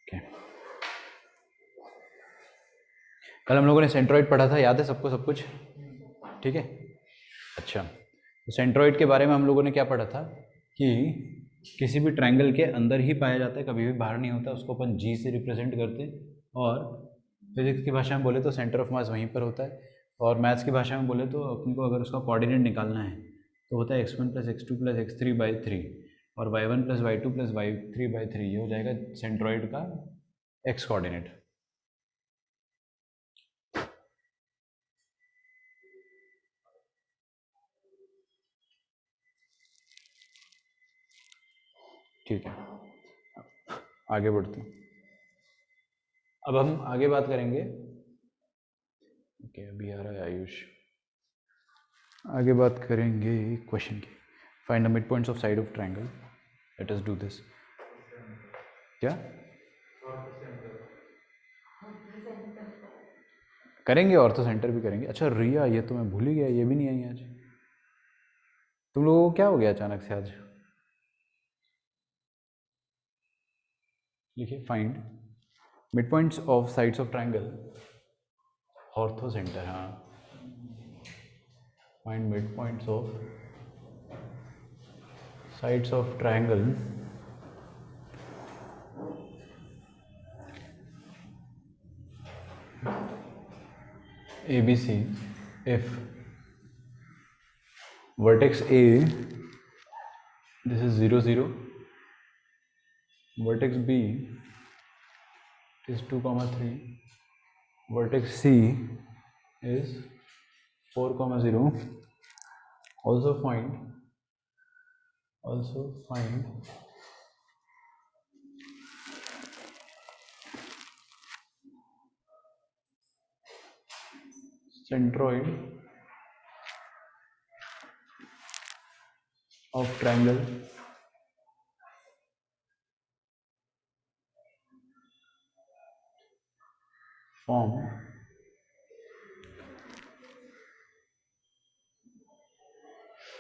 Okay, कल हम लोगों ने सेंट्रोइड पढ़ा था, याद है सबको सब कुछ? ठीक है, अच्छा। तो सेंट्रोइड के बारे में हम लोगों ने क्या पढ़ा था कि किसी भी ट्रायंगल के अंदर ही पाया जाता है, कभी भी बाहर नहीं होता, उसको अपन जी से रिप्रेजेंट करते हैं। और फिजिक्स की भाषा में बोले तो सेंटर ऑफ मास वहीं पर होता है, और मैथ्स की भाषा में बोले तो अपने को अगर उसका कोऑर्डिनेट निकालना है तो होता है x1 + x2 + x3/3 और y1 + y2 + y3/3, ये हो जाएगा सेंट्रोइड का एक्स कोऑर्डिनेट। ठीक है, आगे बढ़ते हैं। अब हम आगे बात करेंगे। ओके, अभी आ रहा है आयुष। आगे बात करेंगे क्वेश्चन की। Find the mid points of side of triangle. Let us do this. क्या करेंगे? और तो सेंटर भी करेंगे। अच्छा रिया, ये तो मैं भूल ही गया, ये भी नहीं आई आज। तुम लोगों को क्या हो गया अचानक से आज? लिखिए find mid points of sides of triangle. Orthocentre, हाँ। Find mid points of sides of triangle ABC if vertex A, this is 0 0, vertex B is 2 3, vertex C is 4 0. Also find centroid of triangle formed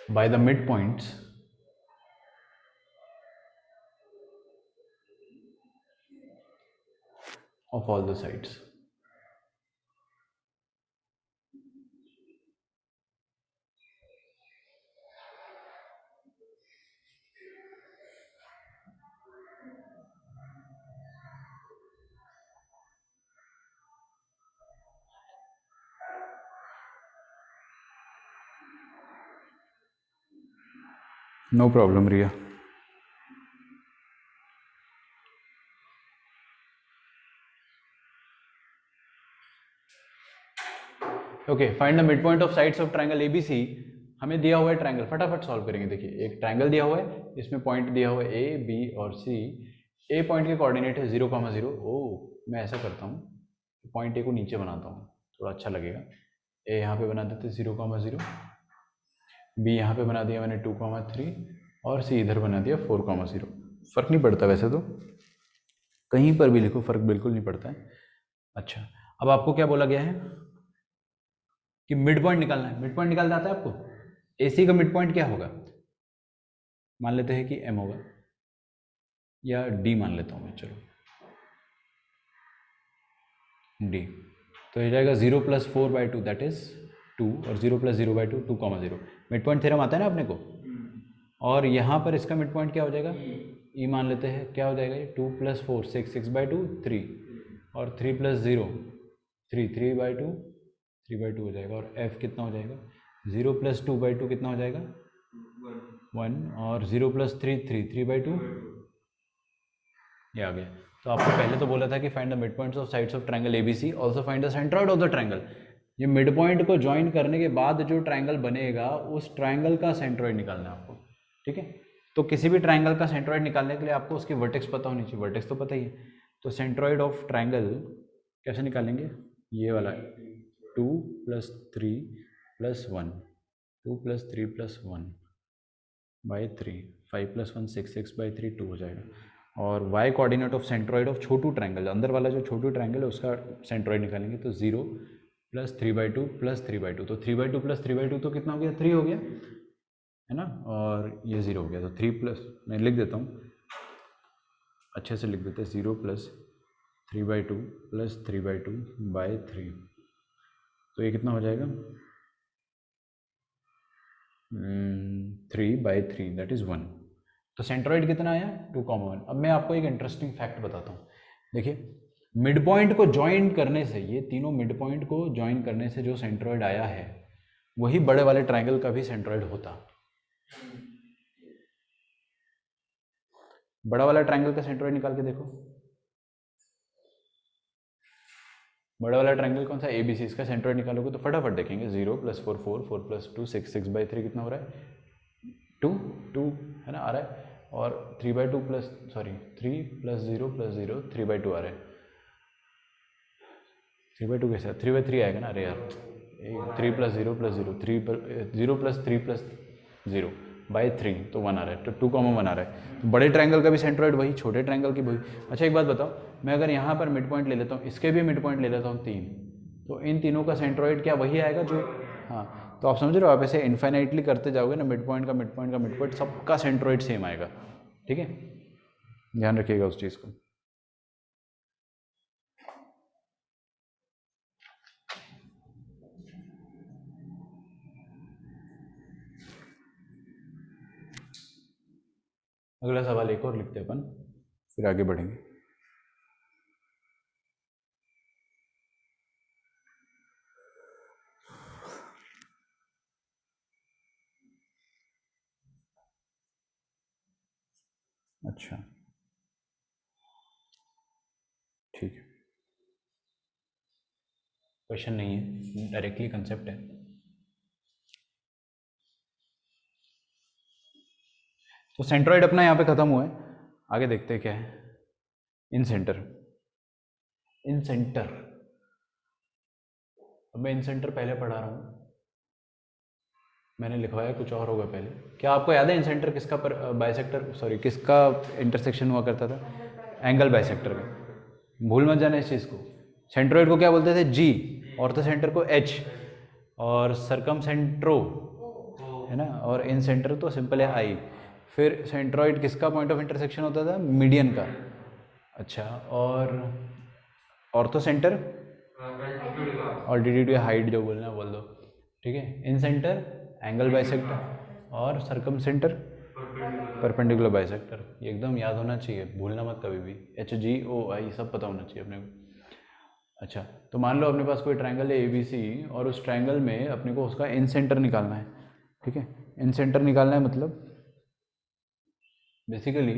by the midpoints of all the sides. No problem, Ria. Okay, find the mid point of sides of triangle ABC। हमें दिया हुआ है triangle, फटाफट solve करेंगे। देखिए एक triangle दिया हुआ है, इसमें पॉइंट दिया हुआ है A, B और C। A पॉइंट के कोऑर्डिनेट है 0 0। ओ, मैं ऐसा करता हूँ, पॉइंट A को नीचे बनाता हूँ, थोड़ा अच्छा लगेगा। A यहाँ पे बना देते 0 0, B यहाँ पे बना दिया मैंने 2 3 और C इधर बना दिया 4 0। फर्क नहीं पड़ता वैसे तो, कहीं पर भी लिखो फर्क बिल्कुल नहीं पड़ता है। अच्छा, अब आपको क्या बोला गया है कि मिड पॉइंट निकालना है। मिड पॉइंट निकालना आता है आपको? AC का मिड पॉइंट क्या होगा? मान लेते हैं कि M होगा, या D मान लेता हूँ मैं, चलो D। तो ये जाएगा 0 + 4/2 दैट इज 2, और 0 + 0/2 2 0। मिड पॉइंट थ्योरम आता है ना अपने को। और यहाँ पर इसका मिड पॉइंट क्या हो जाएगा? E मान लेते हैं, क्या हो जाएगा ये? 2 + 4 6, 6/2 3, और 3 + 0 3, 3/2 3/2 हो जाएगा। और F कितना हो जाएगा? 0 + 2/2 कितना हो जाएगा? 1, और 0 + 3 3, 3/2 ये आ गया। तो आपको पहले तो बोला था कि find the mid points of sides of triangle ABC, also find the centroid of the triangle. ये मिड पॉइंट को ज्वाइन करने के बाद जो ट्रायंगल बनेगा उस ट्रायंगल का सेंट्रोइड निकालना है आपको, ठीक है। तो किसी भी ट्रायंगल का सेंट्रोइड निकालने के लिए आपको उसकी वर्टेक्स पता होनी चाहिए। वर्टेक्स तो पता ही है। तो सेंट्रोइड ऑफ ट्रायंगल कैसे निकालेंगे? ये वाला 2 + 3 + 1, 2 + 3 + 1 बाई 3, 5 + 1 6, 6/3 2 हो जाएगा। और y coordinate of centroid of Chhotu triangle, अंदर वाला जो छोटू ट्रायंगल है उसका सेंट्रोइड निकालेंगे। तो 0 + 3/2 + 3/2, तो 3/2 + 3/2 तो कितना हो गया? 3 हो गया, है ना। और ये 0 हो गया, तो 3 + मैं लिख देता हूँ, अच्छे से लिख देते हैं, 0 + 3/2 प्लस 3/2/3, तो ये कितना हो जाएगा 3/3 दैट इज़ 1। तो सेंट्रॉइड कितना आया 2,1। अब मैं आपको एक इंटरेस्टिंग फैक्ट बताता हूँ। देखिए मिड पॉइंट को ज्वाइन करने से, ये तीनों मिड पॉइंट को ज्वाइन करने से जो सेंट्रॉइड आया है वही बड़े वाले ट्रायंगल का भी सेंट्रॉइड होता। बड़ा वाला ट्रायंगल का सेंट्रॉइड निकाल के देखो। बड़ा वाला ट्रायंगल कौन सा ABC, इसका सेंट्रॉइड निकालोगे तो फटाफट देखेंगे 0 + 4 4 4 + 2 6 6/3 कितना हो रहा है 2 2 है ना आ रहा है, और 3/2 प्लस 3 + 0 + 0 3/2 आ रहा है। 3/2 कैसे 3/3 आएगा ना, अरे यार 3 + 0 + 0 3 0 + 3 + 0/3 तो 1 आ रहा है, तो 2,1 आ रहा है। तो बड़े ट्रायंगल का भी सेंट्रॉइड वही, छोटे ट्रायंगल की वही। अच्छा एक बात बताओ, मैं अगर यहाँ पर मिड पॉइंट ले लेता हूँ, इसके भी मिड पॉइंट ले लेता हूँ 3, तो इन तीनों का सेंट्रॉइड क्या वही आएगा जो, हाँ तो आप समझ रहे हो, आप ऐसे इन्फाइनाइटली करते जाओगे ना, मिड पॉइंट का मिड पॉइंट का मिड पॉइंट सबका सेंट्रॉइड सेम आएगा। ठीक है, ध्यान रखिएगा उस चीज़ को। अगला सवाल एक और लिखते हैं अपन, फिर आगे बढ़ेंगे। अच्छा ठीक है, क्वेश्चन नहीं है, डायरेक्टली कंसेप्ट है। तो सेंट्रॉइड अपना यहाँ पे खत्म हुआ है, आगे देखते हैं क्या है। इन सेंटर, इन सेंटर, अब मैं इन सेंटर पहले पढ़ा रहा हूँ, मैंने लिखवाया कुछ और होगा पहले। क्या आपको याद है इन सेंटर किसका पर बाइसेक्टर, सॉरी किसका इंटरसेक्शन हुआ करता था, एंगल बाइसेक्टर का। भूल मत जाना इस चीज़ को। सेंट्रॉइड को क्या बोलते थे G, ऑर्थो सेंटर को H, और सरकम सेंट्रो है ना, और इन सेंटर तो सिंपल है I। फिर सेंट्रॉइड किसका पॉइंट ऑफ इंटरसेक्शन होता था, मीडियन का। अच्छा, और ऑर्थो सेंटर ऑलरेडी हाइट जो बोलना बोल दो, ठीक है। इन सेंटर एंगल बाइसेक्टर, और सरकम सेंटर परपेंडिकुलर बाइसेक्टर। ये एकदम याद होना चाहिए, भूलना मत कभी भी। HGOI सब पता होना चाहिए अपने को। अच्छा, तो मान लो अपने पास कोई ट्रायंगल है ABC, और उस ट्रायंगल में अपने को उसका इन सेंटर निकालना है। ठीक है, इन सेंटर निकालना है मतलब बेसिकली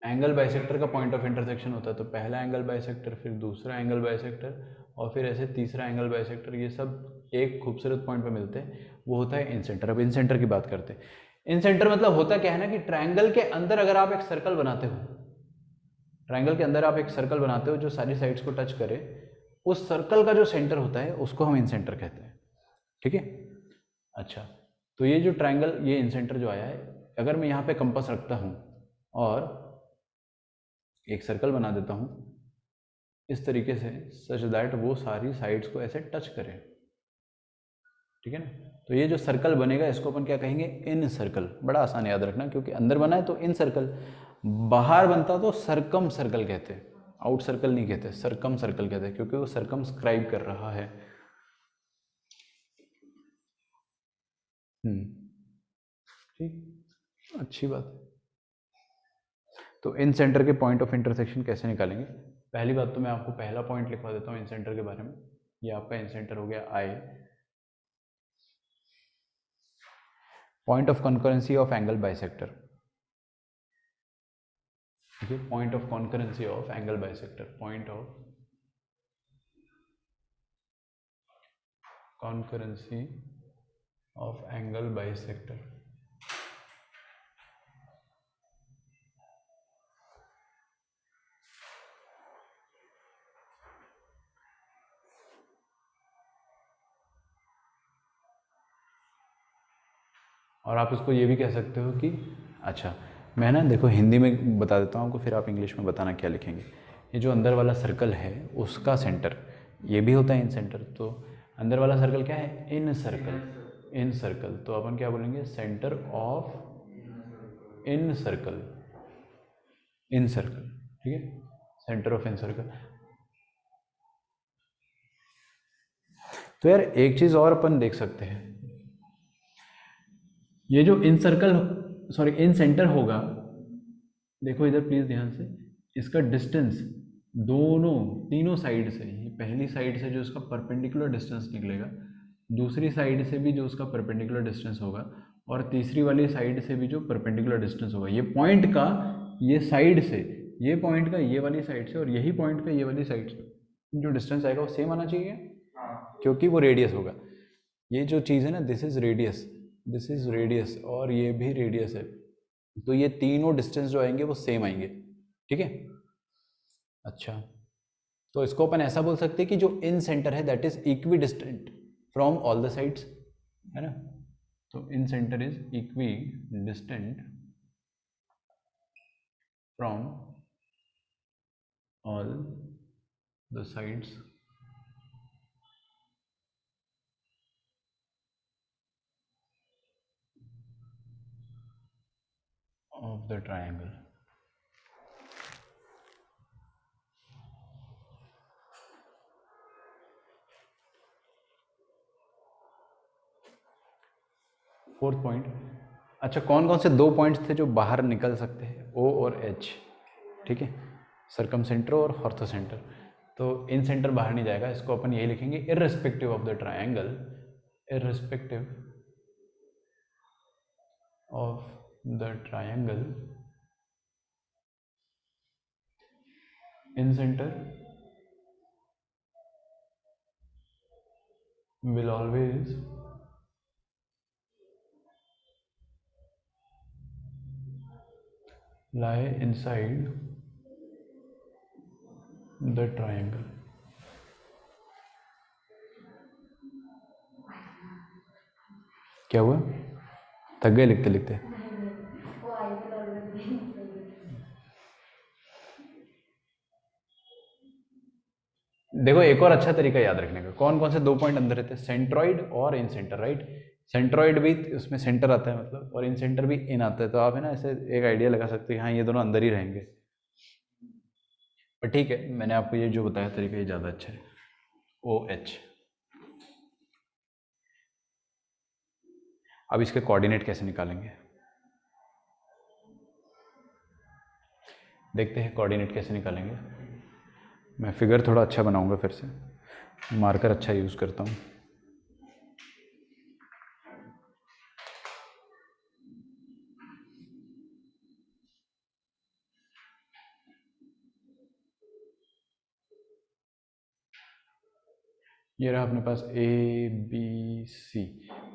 एंगल बाइसेक्टर का पॉइंट ऑफ इंटरसेक्शन होता है। तो पहला एंगल बाइसेक्टर, फिर दूसरा एंगल बाइसेक्टर, और फिर ऐसे तीसरा एंगल बाइसेक्टर, ये सब एक खूबसूरत पॉइंट पे मिलते हैं, वो होता है इन सेंटर। अब इन सेंटर की बात करते हैं। इन सेंटर मतलब होता क्या है ना कि ट्रायंगल के अंदर अगर आप एक सर्कल बनाते हो, ट्रायंगल के अंदर आप एक सर्कल बनाते हो जो सारी साइड्स को टच करे, उस सर्कल का जो सेंटर होता है उसको हम इन सेंटर कहते हैं। ठीक है, अच्छा, तो ये जो ट्रायंगल, ये इन सेंटर जो आया है, अगर मैं यहाँ पे कंपास रखता हूँ और एक सर्कल बना देता हूँ इस तरीके से, सच दैट वो सारी साइड्स को ऐसे टच करें, ठीक है ना, तो ये जो सर्कल बनेगा इसको अपन क्या कहेंगे, इन सर्कल। बड़ा आसान याद रखना, क्योंकि अंदर बना है तो इन सर्कल, बाहर बनता तो सरकम सर्कल कहते, आउट सर्कल नहीं कहते, सरकम सर्कल कहते, क्योंकि वो सरकम स्क्राइब कर रहा है। ठीक, अच्छी बात है। तो इन सेंटर के पॉइंट ऑफ इंटरसेक्शन कैसे निकालेंगे। पहली बात तो मैं आपको पहला पॉइंट लिखवा देता हूँ इन सेंटर के बारे में। ये आपका इन सेंटर हो गया I, point of concurrency of angle bisector. ठीक है, point of concurrency of angle bisector, point of concurrency of angle bisector. और आप इसको ये भी कह सकते हो कि, अच्छा मैं ना देखो हिंदी में बता देता हूँ आपको, फिर आप इंग्लिश में बताना क्या लिखेंगे। ये जो अंदर वाला सर्कल है उसका सेंटर, ये भी होता है इन सेंटर, तो अंदर वाला सर्कल क्या है, इन सर्कल, इन सर्कल, तो अपन क्या बोलेंगे, centre of in circle, in circle. ठीक है, सेंटर ऑफ इन सर्कल। तो यार एक चीज और अपन देख सकते हैं, ये जो इन सर्कल सॉरी इन सेंटर होगा, देखो इधर प्लीज ध्यान से, इसका डिस्टेंस दोनों तीनों साइड से, ये पहली साइड से जो इसका परपेंडिकुलर डिस्टेंस निकलेगा, दूसरी साइड से भी जो उसका परपेंडिकुलर डिस्टेंस होगा, और तीसरी वाली साइड से भी जो परपेंडिकुलर डिस्टेंस होगा, ये पॉइंट का ये साइड से, ये पॉइंट का ये वाली साइड से, और यही पॉइंट का ये वाली साइड से जो डिस्टेंस आएगा वो सेम आना चाहिए, क्योंकि वो रेडियस होगा। ये जो चीज़ है ना, this is radius, this is radius, और ये भी रेडियस है, तो ये तीनों डिस्टेंस जो आएंगे वो सेम आएंगे, ठीक है। अच्छा, तो इसको अपन ऐसा बोल सकते हैं कि जो इन सेंटर है that is equidistant from all the sides, है ना। तो incentre is equidistant from all the sides of the triangle. Fourth point, अच्छा कौन कौन से दो पॉइंट्स थे जो बाहर निकल सकते हैं, O और H, ठीक है, सरकम सेंटर और ऑर्थो सेंटर। तो इन सेंटर बाहर नहीं जाएगा, इसको अपन यही लिखेंगे, irrespective of the triangle, irrespective of the triangle in centre will always lie inside the triangle. क्या हुआ, थक गए लिखते लिखते? देखो एक और अच्छा तरीका याद रखने का, कौन कौन से दो पॉइंट अंदर रहते हैं, सेंट्रॉइड और इन सेंटर, राइट। सेंट्रॉइड भी उसमें सेंटर आता है मतलब, और इन सेंटर भी इन आता है, तो आप है ना ऐसे एक आइडिया लगा सकते हैं, हाँ ये दोनों अंदर ही रहेंगे। पर ठीक है, मैंने आपको ये जो बताया तरीका ये ज़्यादा अच्छा है, OH। अब इसके कोऑर्डिनेट कैसे निकालेंगे, देखते हैं कोऑर्डिनेट कैसे निकालेंगे। मैं फिगर थोड़ा अच्छा बनाऊंगा, फिर से मार्कर अच्छा यूज़ करता हूँ। ये रहा अपने पास ABC।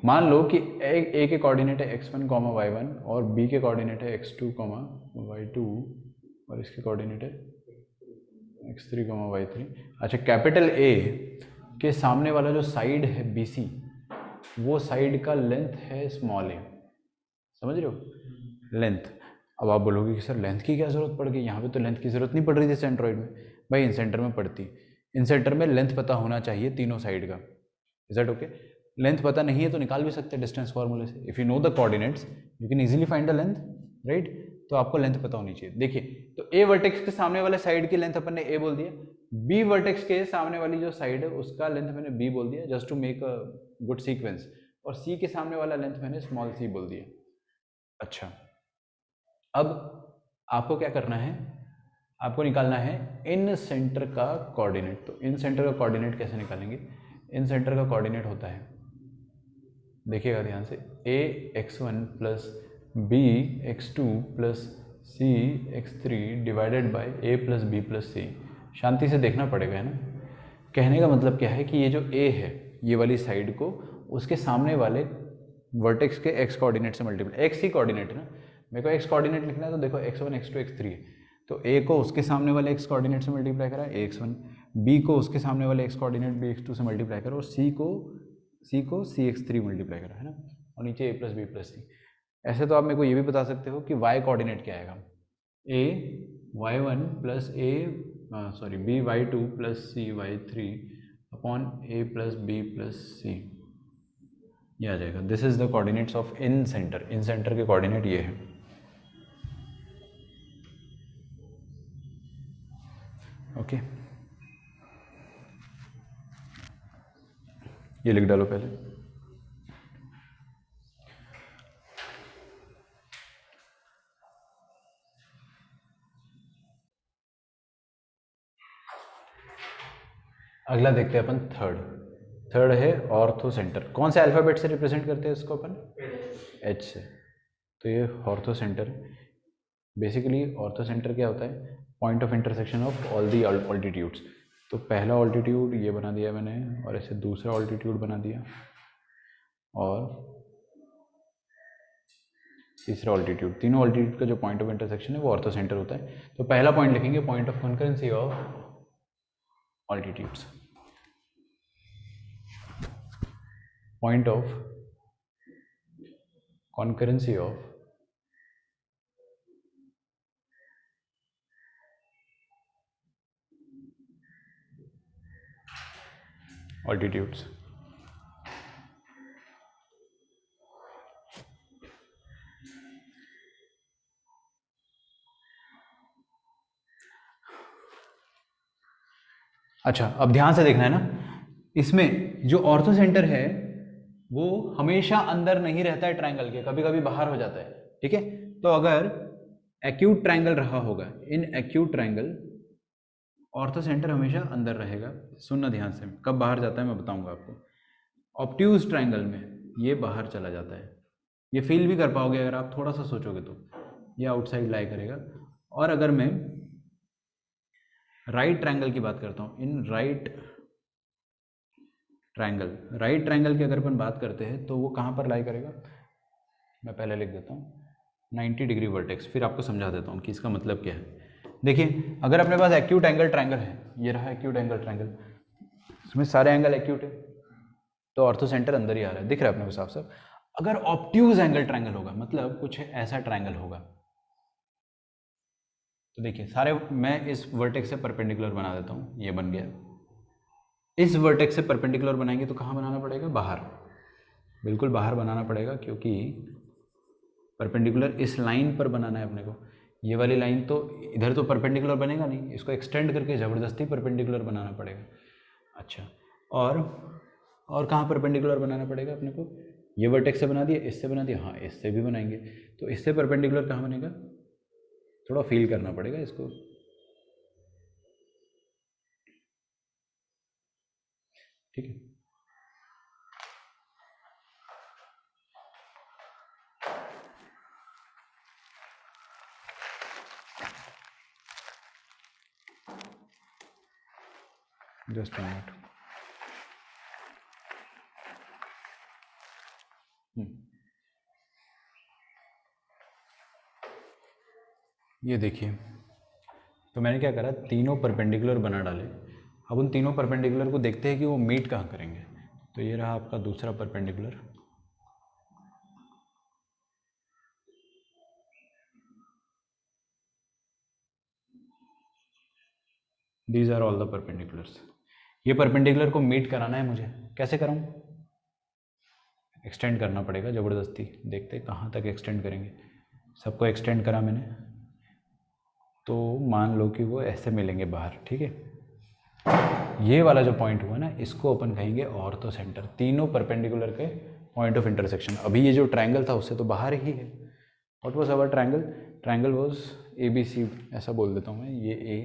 मान लो कि A के कोऑर्डिनेट है x1, y1, और B के कोऑर्डिनेट है x2, y2, और इसके कोऑर्डिनेट है x3, y3। अच्छा, कैपिटल A के सामने वाला जो साइड है BC, वो साइड का लेंथ है स्मॉल a, समझ रहे हो, लेंथ। अब आप बोलोगे कि सर लेंथ की क्या ज़रूरत पड़ गई, यहाँ पे तो लेंथ की ज़रूरत नहीं पड़ रही थी सेंट्रॉइड में। भाई इन सेंटर में पड़ती, इन सेंटर में लेंथ पता होना चाहिए तीनों साइड का, इज दैट ओके। लेंथ पता नहीं है तो निकाल भी सकते हैं डिस्टेंस फार्मूले से, if you know the coordinates you can easily find the length, right. तो आपको लेंथ पता होनी चाहिए। देखिए, तो A वर्टेक्स के सामने वाले साइड की लेंथ अपन ने A बोल दिया, B वर्टेक्स के सामने वाली जो साइड है उसका लेंथ मैंने B बोल दिया, just to make a good sequence, और C के सामने वाला लेंथ मैंने स्मॉल c बोल दिया। अच्छा, अब आपको क्या करना है, आपको निकालना है इन सेंटर का कोऑर्डिनेट। तो इन सेंटर का कोऑर्डिनेट कैसे निकालेंगे, इन सेंटर का कोऑर्डिनेट होता है, देखिएगा ध्यान से, AX1 plus BX2 plus CX3 divided by A plus B plus C। शांति से देखना पड़ेगा, है ना। कहने का मतलब क्या है कि ये जो A है, ये वाली साइड को उसके सामने वाले वर्टेक्स के x कोऑर्डिनेट से मल्टीप्लाई, x ही कोऑर्डिनेट है ना, मेरे को x कोऑर्डिनेट लिखना है, तो देखो x1, x2, x3 है, तो A को उसके सामने वाले x कोऑर्डिनेट से मल्टीप्लाई करा AX1, B को उसके सामने वाले x कोऑर्डिनेट BX2 से मल्टीप्लाई करा, और C को CX3 मल्टीप्लाई करा, है ना, और नीचे A plus B plus C। ऐसे तो आप मेरे को ये भी बता सकते हो कि y कोऑर्डिनेट क्या आएगा, A y1 plus B y2 plus C y3 upon A plus B plus C, ये आ जाएगा। This is the coordinates of in centre, in centre के कोऑर्डिनेट ये है। ओके, ये लिख डालो पहले। अगला देखते हैं अपन थर्ड है ऑर्थो सेंटर। कौन से अल्फ़ाबेट से रिप्रेजेंट करते हैं इसको अपन? एच से। तो ये ऑर्थो सेंटर है। बेसिकली ऑर्थो सेंटर क्या होता है? Point of intersection of all the altitudes. तो पहला ऑल्टीट्यूड ये बना दिया मैंने, और ऐसे दूसरा ऑल्टीट्यूड बना दिया, और तीसरा ऑल्टीट्यूड। तीनों ऑल्टीट्यूड का जो पॉइंट ऑफ इंटरसेक्शन है वो ऑर्थो सेंटर होता है। तो पहला पॉइंट लिखेंगे point of concurrency of altitudes. Point of concurrency of altitudes. अच्छा, अब ध्यान से देखना है ना, इसमें जो ऑर्थो सेंटर है वो हमेशा अंदर नहीं रहता है ट्रायंगल के, कभी कभी बाहर हो जाता है। ठीक है, तो अगर एक्यूट ट्रायंगल रहा होगा, in acute triangle ortho centre हमेशा अंदर रहेगा। सुनना ध्यान से, कब बाहर जाता है मैं बताऊंगा आपको। ऑब्ट्यूज ट्रायंगल में ये बाहर चला जाता है, ये फील भी कर पाओगे अगर आप थोड़ा सा सोचोगे तो, ये आउटसाइड लाई करेगा। और अगर मैं राइट ट्रायंगल की बात करता हूँ, इन राइट ट्रायंगल की अगर अपन बात करते हैं तो वो कहाँ पर लाई करेगा, मैं पहले लिख देता हूँ 90 डिग्री वर्टेक्स, फिर आपको समझा देता हूँ कि इसका मतलब क्या है। देखिए, अगर अपने पास एक्यूट एंगल ट्रायंगल है, ये रहा एक्यूट एंगल ट्रायंगल, इसमें सारे एंगल एक्यूट है, तो ऑर्थो सेंटर अंदर ही आ रहा है, दिख रहा है अपने को साफ साफ। अगर ऑब्ट्यूज एंगल ट्रायंगल होगा, मतलब कुछ ऐसा ट्रायंगल होगा, तो देखिए सारे, मैं इस वर्टेक्स से परपेंडिकुलर बना देता हूँ, ये बन गया। इस वर्टेक्स से परपेंडिकुलर बनाएंगे तो कहाँ बनाना पड़ेगा? बाहर, बिल्कुल बाहर बनाना पड़ेगा, क्योंकि परपेंडिकुलर इस लाइन पर बनाना है अपने को। ये वाली लाइन तो इधर तो परपेंडिकुलर बनेगा नहीं, इसको एक्सटेंड करके ज़बरदस्ती परपेंडिकुलर बनाना पड़ेगा। अच्छा, और कहाँ परपेंडिकुलर बनाना पड़ेगा अपने को? ये वर्टेक्स से बना दिया, इससे बना दिया, हाँ इससे भी बनाएंगे, तो इससे परपेंडिकुलर कहाँ बनेगा? थोड़ा फील करना पड़ेगा इसको। ठीक है, जस्ट अ मिनट। ये देखिए, तो मैंने क्या करा, तीनों परपेंडिकुलर बना डाले। अब उन तीनों परपेंडिकुलर को देखते हैं कि वो मीट कहाँ करेंगे। तो ये रहा आपका दूसरा perpendicular, these are all the perpendiculars. ये परपेंडिकुलर को मीट कराना है मुझे, कैसे कराऊँ? एक्सटेंड करना पड़ेगा ज़बरदस्ती, देखते हैं कहाँ तक एक्सटेंड करेंगे। सबको एक्सटेंड करा मैंने, तो मान लो कि वो ऐसे मिलेंगे बाहर। ठीक है, ये वाला जो पॉइंट हुआ ना, इसको अपन कहेंगे ऑर्थो सेंटर, तीनों परपेंडिकुलर के पॉइंट ऑफ इंटरसेक्शन। अभी ये जो ट्रायंगल था उससे तो बाहर ही है। What was our triangle? Triangle was ABC, ऐसा बोल देता हूँ मैं, ये A,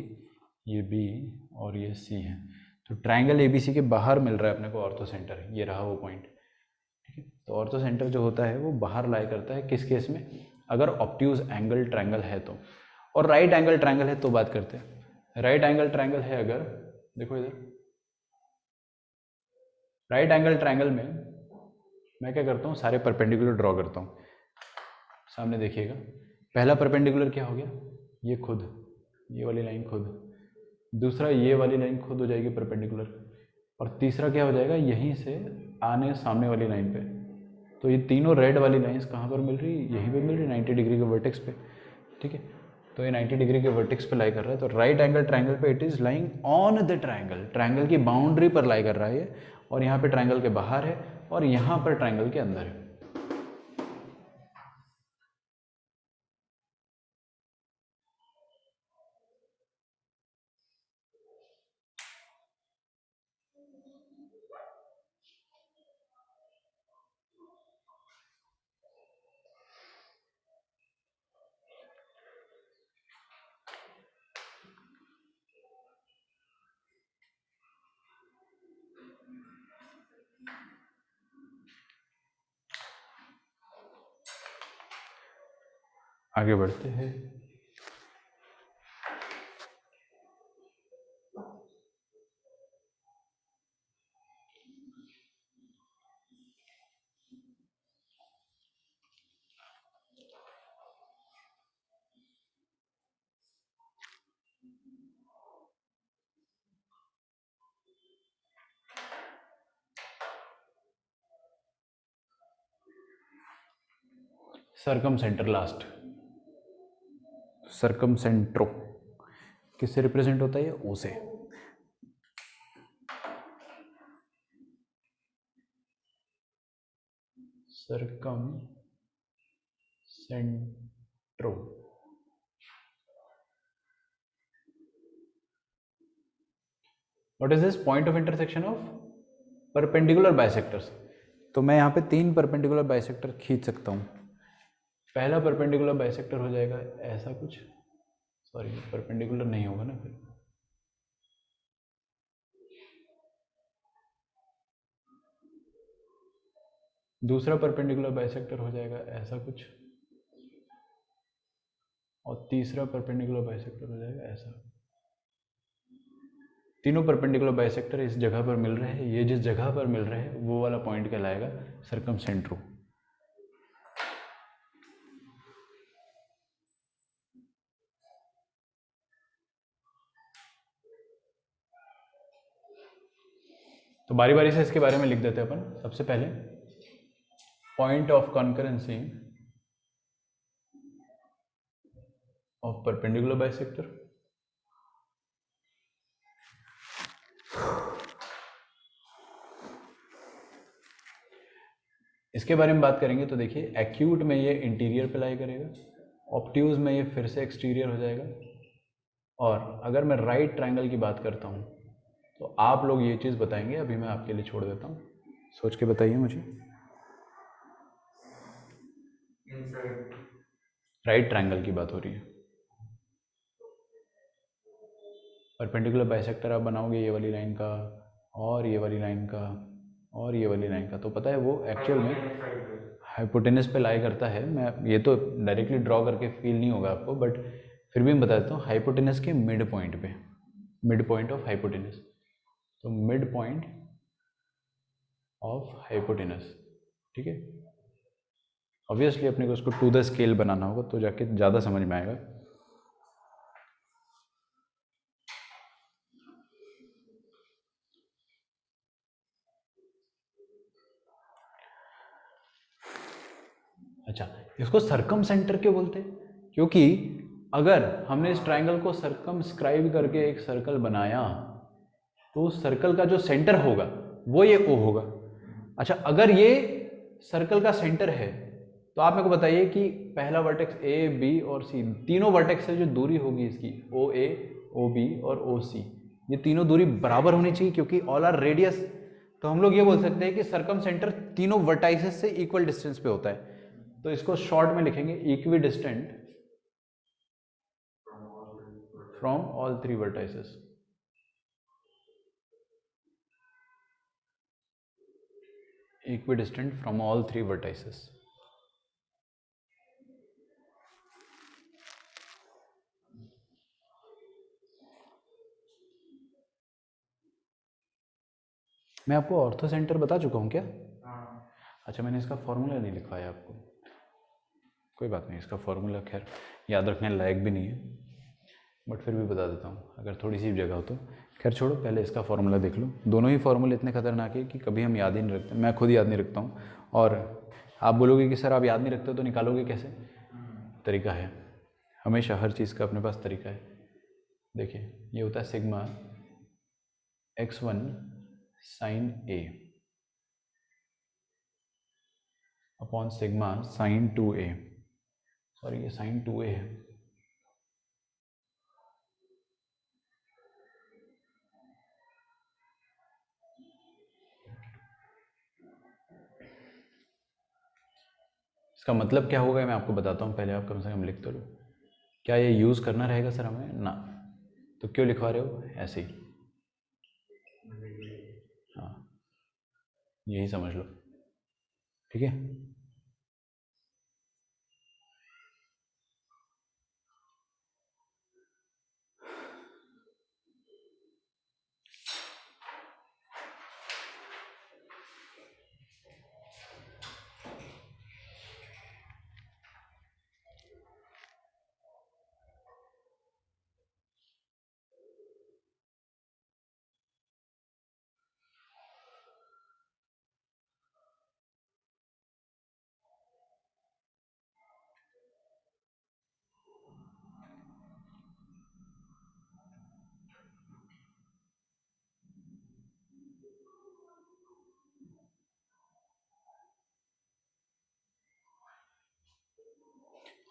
ये B और ये C है। तो ट्रायंगल ABC के बाहर मिल रहा है अपने को ऑर्थो सेंटर, ये रहा वो पॉइंट। ठीक है, तो ऑर्थो सेंटर जो होता है वो बाहर लाई करता है, किस केस में? अगर ऑब्ट्यूज एंगल ट्रायंगल है तो। और राइट एंगल ट्रायंगल है तो बात करते हैं। राइट एंगल ट्रायंगल है अगर, देखो इधर, राइट एंगल ट्रायंगल में मैं क्या करता हूँ, सारे परपेंडिकुलर ड्रॉ करता हूँ। सामने देखिएगा, पहला परपेंडिकुलर क्या हो गया, ये खुद, ये वाली लाइन खुद। दूसरा, ये वाली लाइन खुद हो जाएगी परपेंडिकुलर। और तीसरा क्या हो जाएगा, यहीं से आने सामने वाली लाइन पे। तो ये तीनों रेड वाली लाइंस कहाँ पर मिल रही? यहीं पे मिल रही, 90 डिग्री के वर्टेक्स पे। ठीक है, तो ये 90 डिग्री के वर्टेक्स पे लाई कर रहा है, तो राइट एंगल ट्रायंगल पे it is lying on the triangle, triangle की बाउंड्री पर लाई कर रहा है ये, और यहाँ पे ट्रायंगल के बाहर है, और यहाँ पर ट्रायंगल के अंदर है। आगे बढ़ते हैं। सरकम सेंटर लास्ट, सरकम सेंट्रो किससे रिप्रेजेंट होता है? ये ओ से। Circumcentre, what is this? Point of intersection of perpendicular bisectors. तो मैं यहाँ पे 3 परपेंडिकुलर बाइसेक्टर खींच सकता हूँ। पहला परपेंडिकुलर बाइसेक्टर हो जाएगा ऐसा कुछ, सॉरी परपेंडिकुलर नहीं होगा ना फिर। दूसरा परपेंडिकुलर बाइसेक्टर हो जाएगा ऐसा कुछ, और तीसरा परपेंडिकुलर बाइसेक्टर हो जाएगा ऐसा। तीनों परपेंडिकुलर बाइसेक्टर इस जगह पर मिल रहे हैं, ये जिस जगह पर मिल रहे हैं वो वाला पॉइंट कहलाएगा सरकम सेंट्रो। तो बारी बारी से इसके बारे में लिख देते हैं अपन। सबसे पहले point of concurrency of perpendicular bisector, इसके बारे में बात करेंगे। तो देखिए एक्यूट में ये इंटीरियर पे लाई करेगा, ऑब्ट्यूज में ये फिर से एक्सटीरियर हो जाएगा, और अगर मैं राइट ट्रायंगल की बात करता हूँ तो आप लोग ये चीज़ बताएंगे, अभी मैं आपके लिए छोड़ देता हूँ, सोच के बताइए मुझे। राइट ट्रायंगल की बात हो रही है। परपेंडिकुलर बाइसेक्टर आप बनाओगे ये वाली लाइन का, और ये वाली लाइन का, और ये वाली लाइन का, तो पता है वो एक्चुअल में हाइपोटेनस पे लाई करता है। मैं ये तो डायरेक्टली ड्रॉ करके फील नहीं होगा आपको, बट फिर भी मैं बता देता हूँ, हाइपोटेनस के मिड पॉइंट पे, मिड पॉइंट ऑफ हाइपोटेनस। तो मिड पॉइंट ऑफ हाइपोटेनस, ठीक है। ऑब्वियसली अपने को उसको टू द स्केल बनाना होगा तो जाके ज़्यादा समझ में आएगा। अच्छा, इसको सरकम सेंटर क्यों बोलते हैं? क्योंकि अगर हमने इस ट्रायंगल को सरकमस्क्राइब करके एक सर्कल बनाया तो उस सर्कल का जो सेंटर होगा वो ये ओ होगा। अच्छा, अगर ये सर्कल का सेंटर है तो आप मेरे को बताइए कि पहला वर्टेक्स ए, बी और सी, तीनों वर्टेक्स से जो दूरी होगी इसकी, ओ ए, ओ बी और ओ सी, ये तीनों दूरी बराबर होनी चाहिए क्योंकि ऑल आर रेडियस। तो हम लोग ये बोल सकते हैं कि सरकम सेंटर तीनों वर्टाइसेस से इक्वल डिस्टेंस पे होता है। तो इसको शॉर्ट में लिखेंगे equi distant from all 3 vertices. Equidistant from all 3 vertices. मैं आपको ऑर्थो सेंटर बता चुका हूँ क्या? अच्छा, मैंने इसका फॉर्मूला नहीं लिखवाया आपको, कोई बात नहीं, इसका फॉर्मूला खैर याद रखने लायक भी नहीं है, बट फिर भी बता देता हूँ अगर थोड़ी सी जगह हो तो। खैर छोड़ो, पहले इसका फॉर्मूला देख लो। दोनों ही फॉर्मूले इतने खतरनाक है कि कभी हम याद ही नहीं रखते, मैं खुद याद नहीं रखता हूँ। और आप बोलोगे कि सर आप याद नहीं रखते तो निकालोगे कैसे? तरीका है, हमेशा हर चीज़ का अपने पास तरीका है। देखिए ये होता है sigma x1 sine A upon sigma sine 2a, sorry ये साइन 2a है। इसका मतलब क्या होगा मैं आपको बताता हूँ, पहले आप कम से कम लिख तो लो। क्या ये यूज़ करना रहेगा सर हमें? ना, तो क्यों लिखवा रहे हो? ऐसे ही, हाँ यही समझ लो, ठीक है।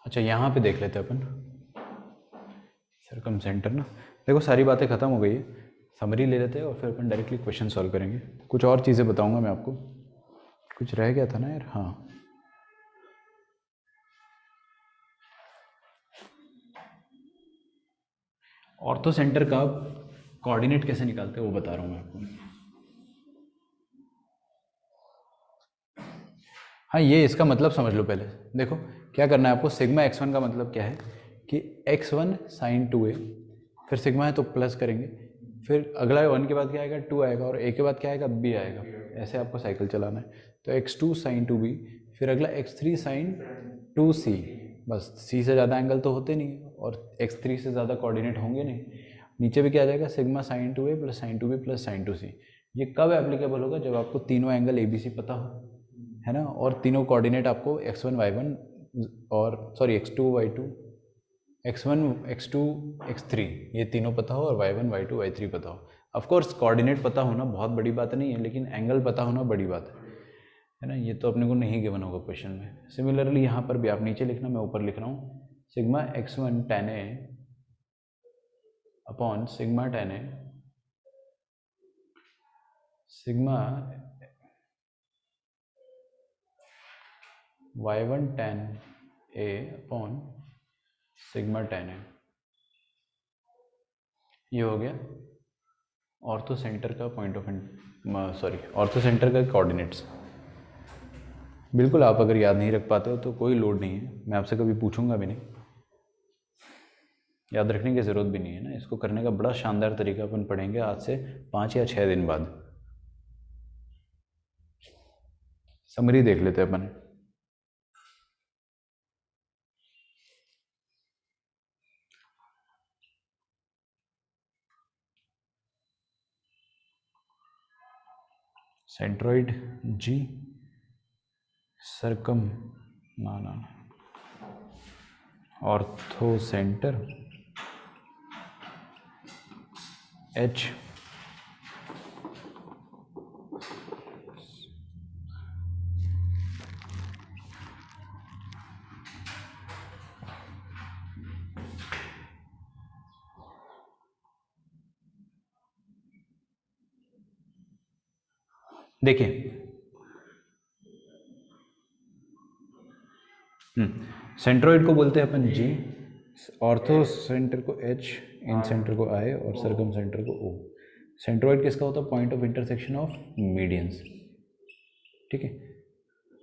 अच्छा यहाँ पे देख लेते हैं अपन सरकम सेंटर ना। देखो सारी बातें ख़त्म हो गई है, समरी ले लेते हैं और फिर अपन डायरेक्टली क्वेश्चन सॉल्व करेंगे। कुछ और चीज़ें बताऊंगा मैं आपको, कुछ रह गया था ना यार। हाँ, ऑर्थो सेंटर का कोऑर्डिनेट कैसे निकालते हैं वो बता रहा हूँ मैं आपको। हाँ, ये इसका मतलब समझ लो पहले। देखो क्या करना है आपको, सिग्मा x1 का मतलब क्या है कि x1 साइन 2a, फिर सिग्मा है तो प्लस करेंगे, फिर अगला 1 के बाद क्या आएगा, 2 आएगा, और a के बाद क्या आएगा, b आएगा। ऐसे आपको साइकिल चलाना है। तो x2 साइन 2b, फिर अगला x3 साइन 2c। बस c से ज़्यादा एंगल तो होते नहीं और x3 से ज़्यादा कोऑर्डिनेट होंगे नहीं। नीचे भी क्या आ जाएगा, sigma sine 2a plus sine 2b plus sine 2c। ये कब एप्लीकेबल होगा, जब आपको तीनों एंगल ABC पता हो, है ना, और तीनों कोऑर्डिनेट आपको x1 y1 और sorry x2 y2, x1 x2 x3 ये तीनों पता हो, और y1 y2 y3 पता हो। ऑफ कोर्स कोऑर्डिनेट पता होना बहुत बड़ी बात नहीं है, लेकिन एंगल पता होना बड़ी बात है ना। ये तो अपने को नहीं गिवन होगा क्वेश्चन में। सिमिलरली यहाँ पर भी आप नीचे लिखना, मैं ऊपर लिख रहा हूँ, sigma x1 tan a upon sigma tan a sigma y1 tan a upon sigma tan a। ये हो गया ऑर्थो सेंटर का point of sorry ortho centre का कोऑर्डिनेट्स। बिल्कुल, आप अगर याद नहीं रख पाते हो तो कोई लोड नहीं है, मैं आपसे कभी पूछूंगा भी नहीं, याद रखने की ज़रूरत भी नहीं है ना। इसको करने का बड़ा शानदार तरीका अपन पढ़ेंगे आज से 5 या 6 दिन बाद। समरी देख लेते हैं अपन। सेंट्रॉइड जी, सरकम ना ऑर्थो सेंटर एच, देखिए सेंट्रॉइड को बोलते हैं अपन जी, ऑर्थो सेंटर को एच, इन सेंटर को आई और सरकम सेंटर को ओ। सेंट्रॉइड किसका होता है, point of intersection of medians, ठीक है।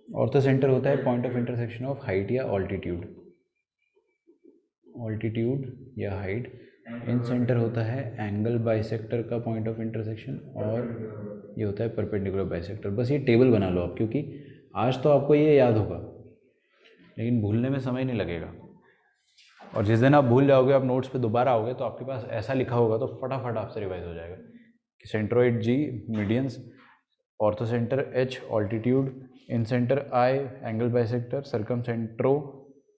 ऑर्थो सेंटर होता है point of intersection of height या ऑल्टीट्यूड, ऑल्टीट्यूड या हाइट। इन सेंटर होता है एंगल बाइसेक्टर का पॉइंट ऑफ इंटरसेक्शन, और ये होता है परपेंडिकुलर बाइसेक्टर। बस ये टेबल बना लो आप, क्योंकि आज तो आपको ये याद होगा लेकिन भूलने में समय नहीं लगेगा, और जिस दिन आप भूल जाओगे, आप नोट्स पे दोबारा आओगे तो आपके पास ऐसा लिखा होगा तो फटाफट आपसे रिवाइज हो जाएगा कि centroid G medians, orthocentre H altitude, incentre I angle bisector, circumcentre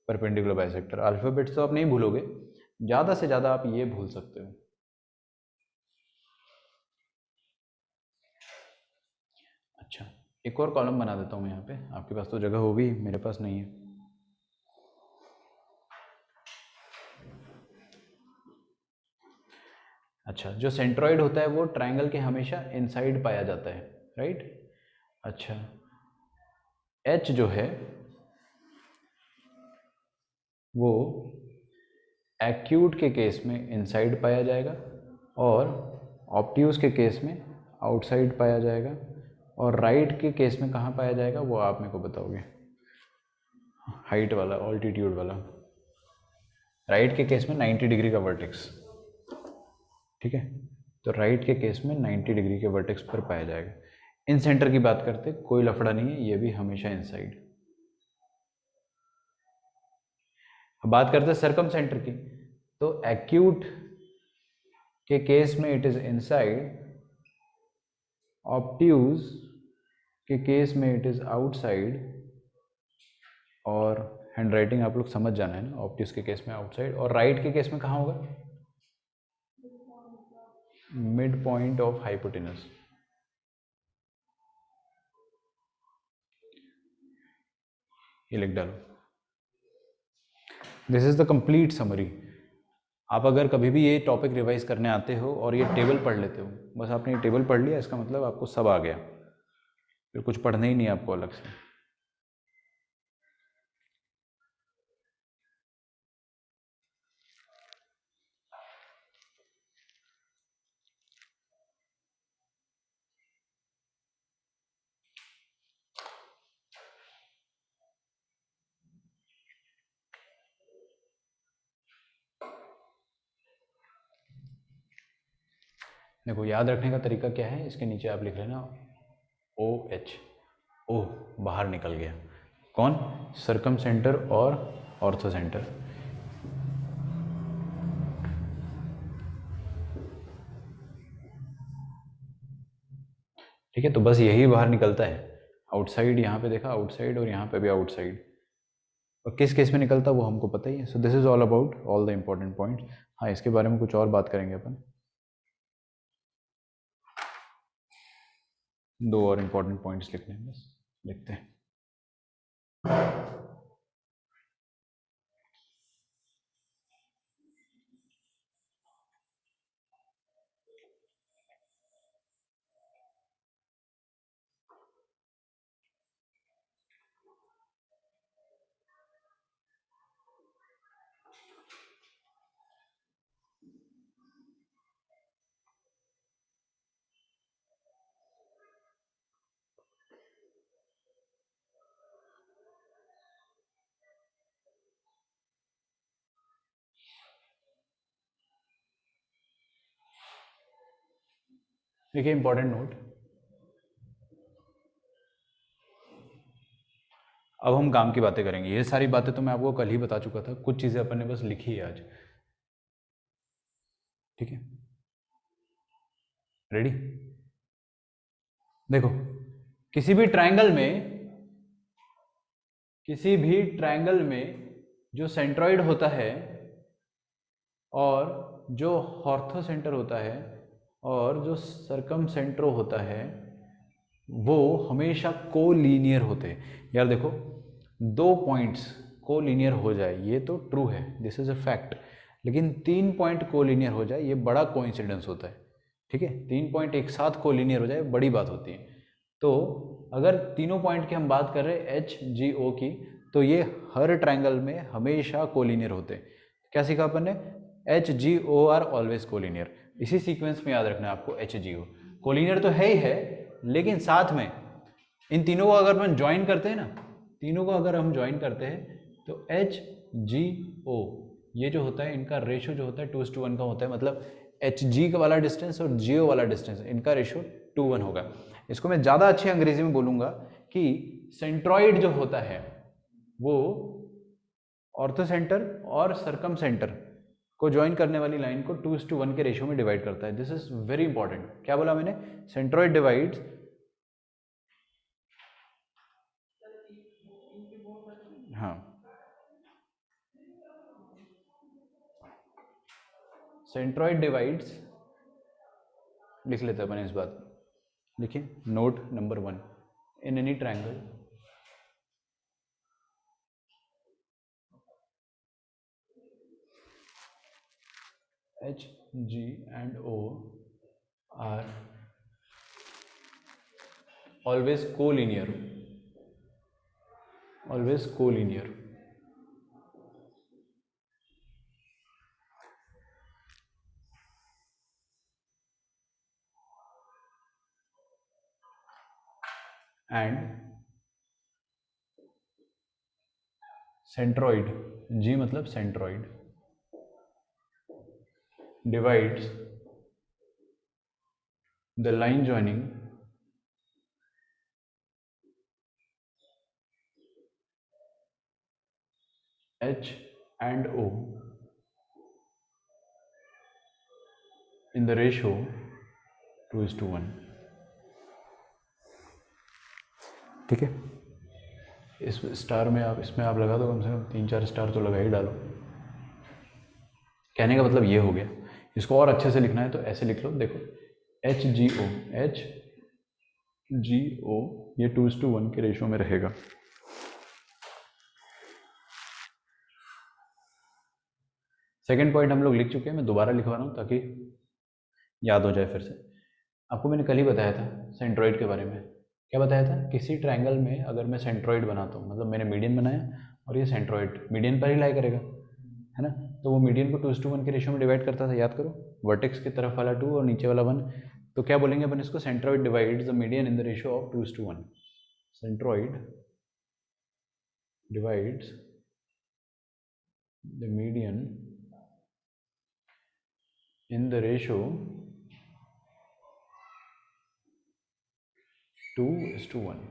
perpendicular bisector. Alphabets तो आप नहीं भूलोगे, ज़्यादा से ज़्यादा आप ये भूल सकते हो। अच्छा, एक और कॉलम बना देता हूँ मैं यहाँ पे, आपके पास तो जगह होगी, मेरे पास नहीं है। अच्छा, जो सेंट्रॉइड होता है वो ट्रायंगल के हमेशा इनसाइड पाया जाता है, राइट। अच्छा, एच जो है वो एक्यूट के केस में इनसाइड पाया जाएगा, और ऑब्ट्यूज के केस में आउटसाइड पाया जाएगा, और राइट के केस में कहाँ पाया जाएगा वो आप मेरे को बताओगे। हाइट वाला, ऑल्टीट्यूड वाला, राइट के केस में 90 डिग्री का वर्टेक्स, ठीक है। तो राइट के केस में 90 डिग्री के वर्टेक्स पर पाया जाएगा। इन सेंटर की बात करते कोई लफड़ा नहीं है, ये भी हमेशा इनसाइड। अब बात करते हैं सरकम सेंटर की, तो एक्यूट के केस में इट इज इनसाइड, ऑब्ट्यूज के केस में इट इज आउटसाइड, और हैंड राइटिंग आप लोग समझ जाना है ना, ऑब्ट्यूज के केस में आउटसाइड, और राइट के केस में कहाँ होगा, मिड पॉइंट ऑफ हाइपोटेनस। ये लिख डालो। This is the complete summary. आप अगर कभी भी ये टॉपिक रिवाइज करने आते हो और ये टेबल पढ़ लेते हो, बस आपने ये टेबल पढ़ लिया, इसका मतलब आपको सब आ गया, फिर कुछ पढ़ना ही नहीं है आपको अलग से। देखो याद रखने का तरीका क्या है, इसके नीचे आप लिख लेना OH, ओ बाहर निकल गया। कौन? सरकम सेंटर और ऑर्थो सेंटर। ठीक है, तो बस यही बाहर निकलता है। आउटसाइड यहाँ पे देखा आउटसाइड, और यहाँ पे भी आउटसाइड, और किस केस में निकलता वो हमको पता ही है। So this is all about all the important points. हाँ, इसके बारे में कुछ और बात करेंगे अपन। दो और इम्पोर्टेंट पॉइंट्स लिखने हैं, बस लिखते हैं। देखिए इंपॉर्टेंट नोट, अब हम काम की बातें करेंगे। ये सारी बातें तो मैं आपको कल ही बता चुका था, कुछ चीज़ें अपन ने बस लिखी है आज। ठीक है, रेडी? देखो, किसी भी ट्रायंगल में जो सेंट्रॉइड होता है और जो ऑर्थो सेंटर होता है और जो सरकम सेंट्रो होता है, वो हमेशा कोलिनियर होते हैं। यार देखो, दो पॉइंट्स कोलिनियर हो जाए ये तो ट्रू है, दिस इज अ फैक्ट, लेकिन 3 पॉइंट कोलिनियर हो जाए ये बड़ा कोइंसिडेंस होता है। ठीक है, 3 पॉइंट एक साथ कोलिनियर हो जाए बड़ी बात होती है। तो अगर तीनों पॉइंट की हम बात कर रहे हैं HGO की, तो ये हर ट्रायंगल में हमेशा कोलिनियर होते हैं। क्या सीखा अपन ने? HGO are always collinear. इसी सीक्वेंस में याद रखना है आपको। HGO कोलिनियर तो है ही है, लेकिन साथ में इन तीनों को अगर अपन ज्वाइन करते हैं ना, तीनों को अगर हम ज्वाइन करते हैं तो HGO ये जो होता है, इनका रेशो जो होता है 2:1 का होता है। मतलब HG का वाला डिस्टेंस और GO वाला डिस्टेंस, इनका रेशो 2:1 होगा। इसको मैं ज़्यादा अच्छी अंग्रेजी में बोलूँगा कि सेंट्रॉइड जो होता है वो ऑर्थो सेंटर और सरकम सेंटर को ज्वाइन करने वाली लाइन को 2:1 के रेशियो में डिवाइड करता है। This is very important. क्या बोला मैंने? सेंट्रॉइड डिवाइड्स, हाँ, सेंट्रॉइड डिवाइड्स लिख लेते हैं अपन इस बात। लिखिए note number 1, in any triangle HG and O are always collinear, always collinear. And centroid, G मतलब centroid, divides the line joining H and O in the ratio 2:1। ठीक है, इस स्टार में आप, इसमें आप लगा दो, कम से कम 3-4 स्टार तो लगा ही डालो। कहने का मतलब ये हो गया। इसको और अच्छे से लिखना है तो ऐसे लिख लो, देखो HGO, HGO ये 2:1 के रेशियो में रहेगा। सेकेंड पॉइंट हम लोग लिख चुके हैं, मैं दोबारा लिखवा रहा हूँ ताकि याद हो जाए फिर से। आपको मैंने कल ही बताया था सेंट्रोइड के बारे में। क्या बताया था? किसी ट्रायंगल में अगर मैं सेंट्रोइड बनाता हूँ, मतलब मैंने मीडियन बनाया और ये सेंट्रोइड मीडियन पर ही लाई करेगा, है ना, तो वो मीडियन को 2:1 के रेशियो में डिवाइड करता था, याद करो, वर्टेक्स की तरफ वाला 2 और नीचे वाला 1। तो क्या बोलेंगे अपन इसको? Centroid divides the median in the ratio of 2:1। Centroid divides the median in the ratio 2:1।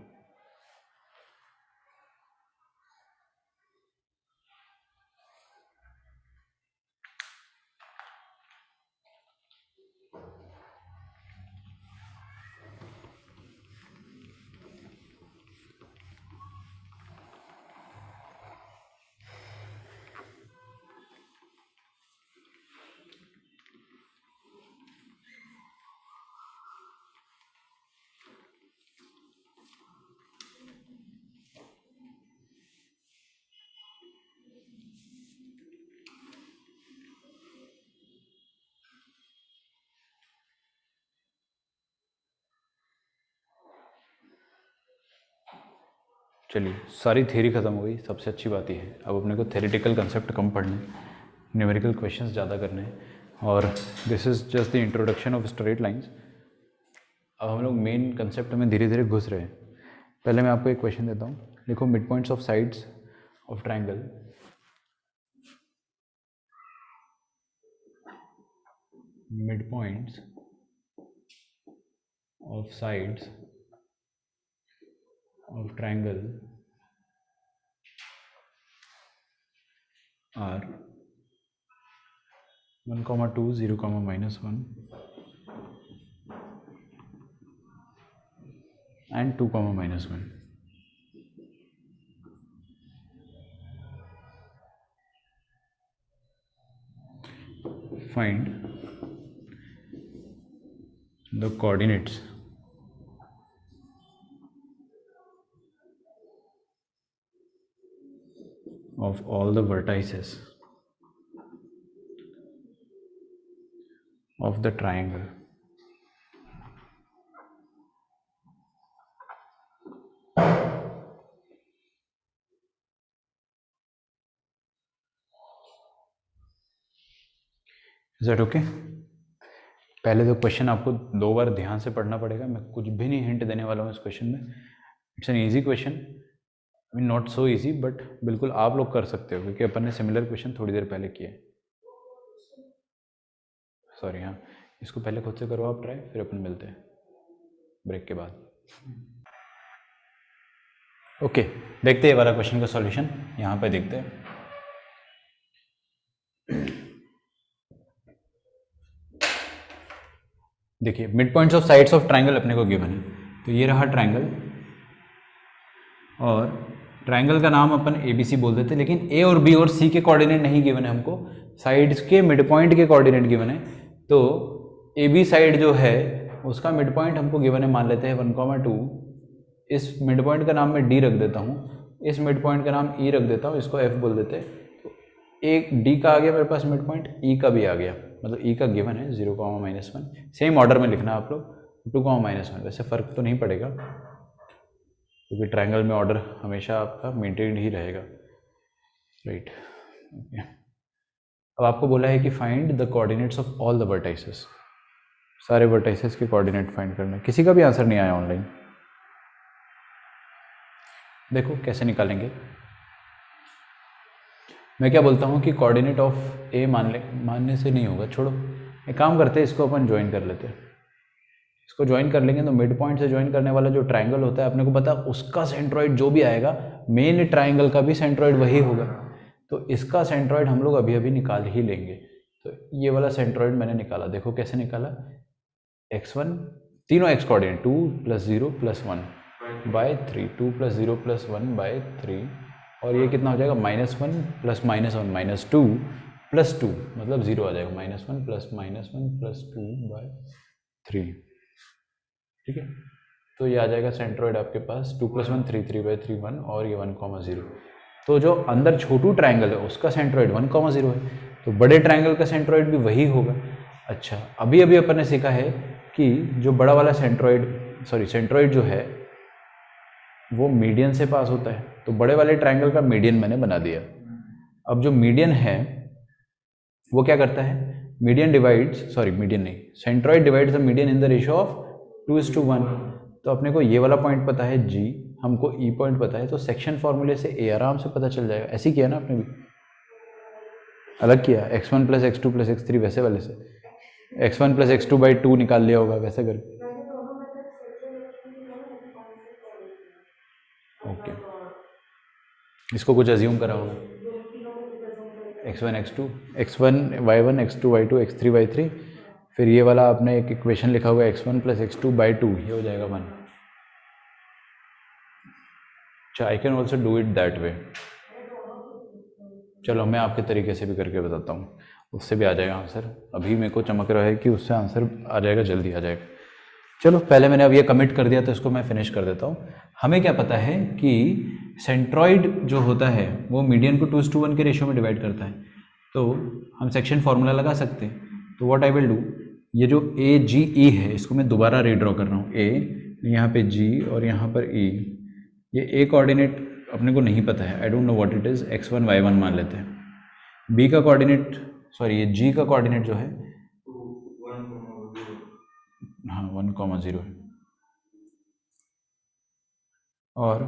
चलिए, सारी थ्योरी खत्म हो गई, सबसे अच्छी बात ये है अब अपने को थ्योरेटिकल कंसेप्ट कम पढ़ने, न्यूमेरिकल क्वेश्चंस ज़्यादा करने हैं, और this is just the introduction of straight lines. अब हम लोग मेन कंसेप्ट में धीरे धीरे घुस रहे हैं। पहले मैं आपको एक क्वेश्चन देता हूँ, लिखो mid points of sides of triangle, mid points of sides of triangle are 1, 2, 0, -1 and 2, -1. Find the coordinates of all the vertices of the triangle. Is that okay? पहले तो क्वेश्चन आपको 2 बार ध्यान से पढ़ना पड़ेगा, मैं कुछ भी नहीं हिंट देने वाला हूँ इस क्वेश्चन में। It's an easy question, I mean not so easy, but बिल्कुल आप लोग कर सकते हो क्योंकि अपन ने सिमिलर क्वेश्चन थोड़ी देर पहले किए। सॉरी, हाँ, इसको पहले खुद से करो आप ट्राई, फिर अपन मिलते हैं ब्रेक के बाद। ओके, देखते हैं वाला क्वेश्चन का सॉल्यूशन, यहाँ पे देखते हैं। देखिए, mid points of sides of triangle अपने को गिवन है, तो ये रहा ट्रायंगल, और ट्रायंगल का नाम अपन ABC बोल देते हैं, लेकिन A और B और C के कोऑर्डिनेट नहीं गिवन है हमको, साइड्स के मिड पॉइंट के कोऑर्डिनेट गिवन है। तो AB साइड जो है उसका मिड पॉइंट हमको गिवन है, मान लेते हैं 1, 2। इस मिड पॉइंट का नाम मैं D रख देता हूँ, इस मिड पॉइंट का नाम E रख देता हूँ, इसको F बोल देते हैं। तो एक D का आ गया मेरे पास मिड पॉइंट, E का भी आ गया, मतलब E का गिवन है 0, -1। सेम ऑर्डर में लिखना आप लोग, 2, -1। वैसे फ़र्क तो नहीं पड़ेगा क्योंकि ट्रायंगल में ऑर्डर हमेशा आपका मेंटेन ही रहेगा, राइट। ओके, अब आपको बोला है कि find the coordinates of all the vertices, सारे वर्टाइसेस के कोऑर्डिनेट फाइंड करना है। किसी का भी आंसर नहीं आया ऑनलाइन? देखो कैसे निकालेंगे। मैं क्या बोलता हूँ कि कोऑर्डिनेट ऑफ ए मानने से नहीं होगा, छोड़ो, एक काम करते हैं, इसको अपन ज्वाइन कर लेते हैं। इसको ज्वाइन कर लेंगे तो मिड पॉइंट से ज्वाइन करने वाला जो ट्रायंगल होता है अपने को पता, उसका सेंट्रॉइड जो भी आएगा मेन ट्रायंगल का भी सेंट्रॉइड वही होगा। तो इसका सेंट्रॉइड हम लोग अभी अभी निकाल ही लेंगे। तो ये वाला सेंट्रॉइड मैंने निकाला, देखो कैसे निकाला। x1, तीनों x कोऑर्डिनेट 2 + 0 + 1/3, 2 + 0 + 1/3, और ये कितना हो जाएगा -1 + -1 -2 + 2, मतलब 0 आ जाएगा, -1 + -1 + 2/3, ठीक है। तो ये आ जाएगा सेंट्रॉइड आपके पास 2 + 1 3, 3/3 1, और ये 1, 0। तो जो अंदर छोटू ट्रायंगल है उसका सेंट्रॉइड 1, 0 है। तो बड़े ट्रायंगल का सेंट्रोइड भी वही होगा। अच्छा, अभी अभी अपन ने सीखा है कि जो बड़ा वाला सेंट्रोइड जो है वो मीडियन से पास होता है, तो बड़े वाले ट्रायंगल का मीडियन मैंने बना दिया। अब जो मीडियन है वो क्या करता है, मीडियन नहीं, centroid divides the median in the ratio of 2:1। तो अपने को ये वाला पॉइंट पता है G, हमको E पॉइंट पता है, तो सेक्शन फॉर्मूले से A आराम से पता चल जाएगा। ऐसे ही किया ना आपने भी, अलग किया x1 plus x2 plus x3 वैसे वाले से, x1 प्लस x2/2 निकाल लिया होगा वैसे करके। ओके, इसको कुछ अज्यूम करा होगा, x1 x2 x1 y1 x2 y2 x3 y3, फिर ये वाला आपने एक इक्वेशन लिखा हुआ x1 प्लस x2/2, ये हो जाएगा 1। अच्छा, I can also do it that way. चलो मैं आपके तरीके से भी करके बताता हूँ, उससे भी आ जाएगा आंसर। अभी मेरे को चमक रहा है कि उससे आंसर आ जाएगा, जल्दी आ जाएगा। चलो पहले मैंने अब ये कमिट कर दिया तो इसको मैं फिनिश कर देता हूँ। हमें क्या पता है कि सेंट्रॉइड जो होता है वो मीडियन को 2:1 के रेशियो में डिवाइड करता है, तो हम सेक्शन फार्मूला लगा सकते हैं। तो व्हाट आई विल डू, ये जो AGE है इसको मैं दोबारा रीड्रॉ कर रहा हूँ। A, यहाँ पे G और यहाँ पर E। ये A कोऑर्डिनेट अपने को नहीं पता है, I don't know what it is, x1 y1 मान लेते हैं। B का कोऑर्डिनेट, सॉरी ये G का कोऑर्डिनेट जो है, हाँ 1,0 है, और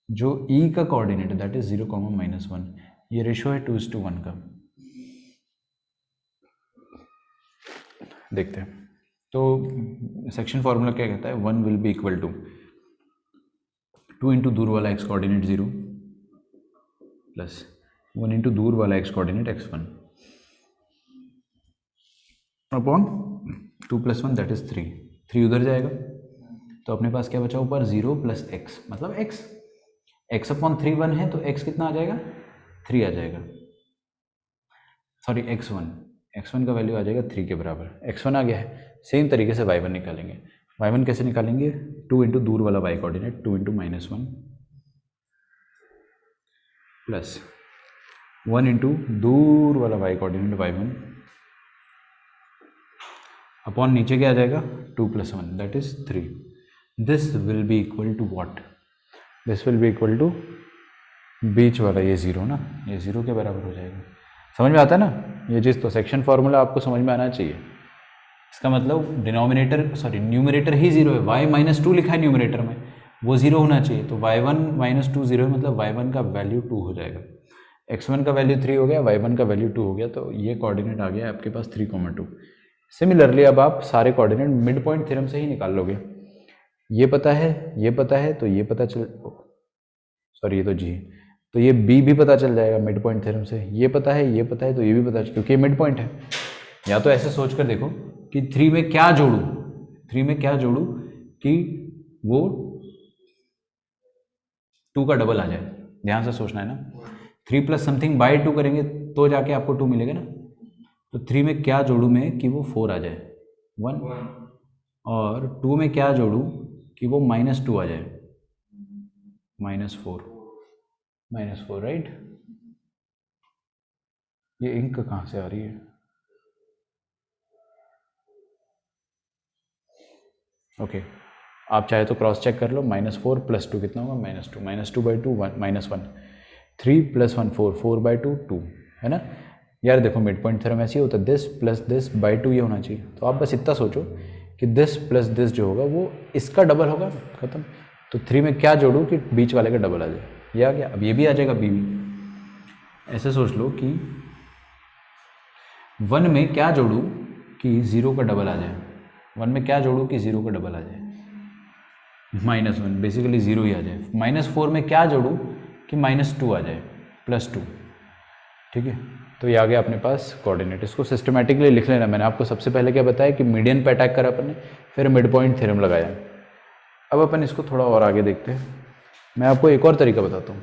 जो E का कोऑर्डिनेट दैट इज 0,-1, ये रेशियो है 2:1 का। देखते हैं, तो सेक्शन फार्मूला क्या कहता है, 1 will be equal to 2 into दूर वाला x कोऑर्डिनेट 0 प्लस 1 इंटू दूर वाला x coordinate x1 upon 2 + 1 that is 3 उधर जाएगा, तो अपने पास क्या बचा ऊपर, 0 + x मतलब x अपॉन 3 1 है, तो x कितना आ जाएगा, 3 आ जाएगा, सॉरी x1 का वैल्यू आ जाएगा 3 के बराबर। x1 आ गया है, सेम तरीके से y1 निकालेंगे। y1 कैसे निकालेंगे, 2 इंटू दूर वाला y coordinate 2 into -1 plus 1 into दूर वाला y कोऑर्डिनेट y1 अपॉन नीचे क्या आ जाएगा, 2 + 1 that is 3। This will be equal to what, this will be equal to बीच वाला ये 0 ना, ये 0 के बराबर हो जाएगा। समझ में आता है ना ये चीज़, तो सेक्शन फार्मूला आपको समझ में आना चाहिए। इसका मतलब न्यूमरेटर ही 0 है, y-2 लिखा है न्यूमरेटर में, वो 0 होना चाहिए, तो y1 - 2 0 है, मतलब y1 का वैल्यू 2 हो जाएगा, x1 का वैल्यू 3 हो गया, y1 का वैल्यू 2 हो गया, तो ये कोऑर्डिनेट आ गया आपके पास 3,2। सिमिलरली अब आप सारे कोऑर्डिनेट मिड पॉइंट थ्योरम से ही निकाल लोगे। ये पता है, ये पता है, तो ये पता चल, सॉरी ये तो जी, तो ये बी भी पता चल जाएगा मिड पॉइंट थ्योरम से। ये पता है, ये पता है, तो ये भी पता, क्योंकि ये मिड पॉइंट है। या तो ऐसे सोच कर देखो कि 3 में क्या जोड़ूं, 3 में क्या जोड़ूं कि वो 2 का डबल आ जाए, ध्यान से सोचना है ना। 3 + समथिंग बाय 2 करेंगे तो जाके आपको 2 मिलेगा ना, तो 3 में क्या जोड़ूं मैं कि वो 4 आ जाए, 1, और 2 में क्या जोड़ूं कि वो -2 आ जाए, -4 राइट। ये इंक कहाँ से आ रही है, ओके आप चाहे तो क्रॉस चेक कर लो, -4 + 2 कितना होगा, -2, -2/2 -1, 3 + 1 4, 4/2 2, है ना। यार देखो मिड पॉइंट थ्योरम ऐसे ही होता है, दिस प्लस दिस बाई 2 ये होना चाहिए, तो आप बस इतना सोचो कि दिस प्लस दिस जो होगा वो इसका डबल होगा, खत्म। तो 3 में क्या जोड़ूँ कि बीच वाले का डबल आ जाए, ये आ गया। अब ये भी आ जाएगा बी भी, ऐसे सोच लो कि 1 में क्या जोड़ूँ कि 0 का डबल आ जाए, 1 में क्या जोड़ूँ कि 0 का डबल आ जाए, -1 बेसिकली 0 ही आ जाए। -4 में क्या जोड़ूँ कि -2 आ जाए, +2, ठीक है। तो ये आ गया अपने पास कोऑर्डिनेट, इसको सिस्टमेटिकली लिख लेना। मैंने आपको सबसे पहले क्या बताया कि मीडियन पे अटैक करा अपन ने, फिर मिड पॉइंट थ्योरम लगाया। अब अपन इसको थोड़ा और आगे देखते हैं, मैं आपको एक और तरीका बताता हूँ।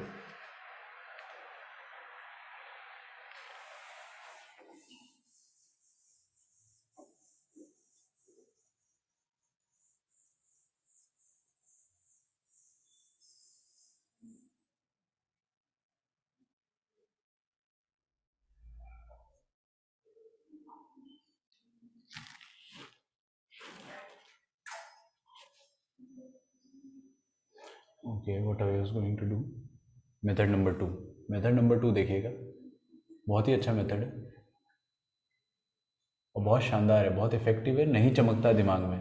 Okay, what I was going to do, method number two देखिएगा, बहुत ही अच्छा मेथड है और बहुत शानदार है, बहुत इफेक्टिव है, नहीं चमकता दिमाग में।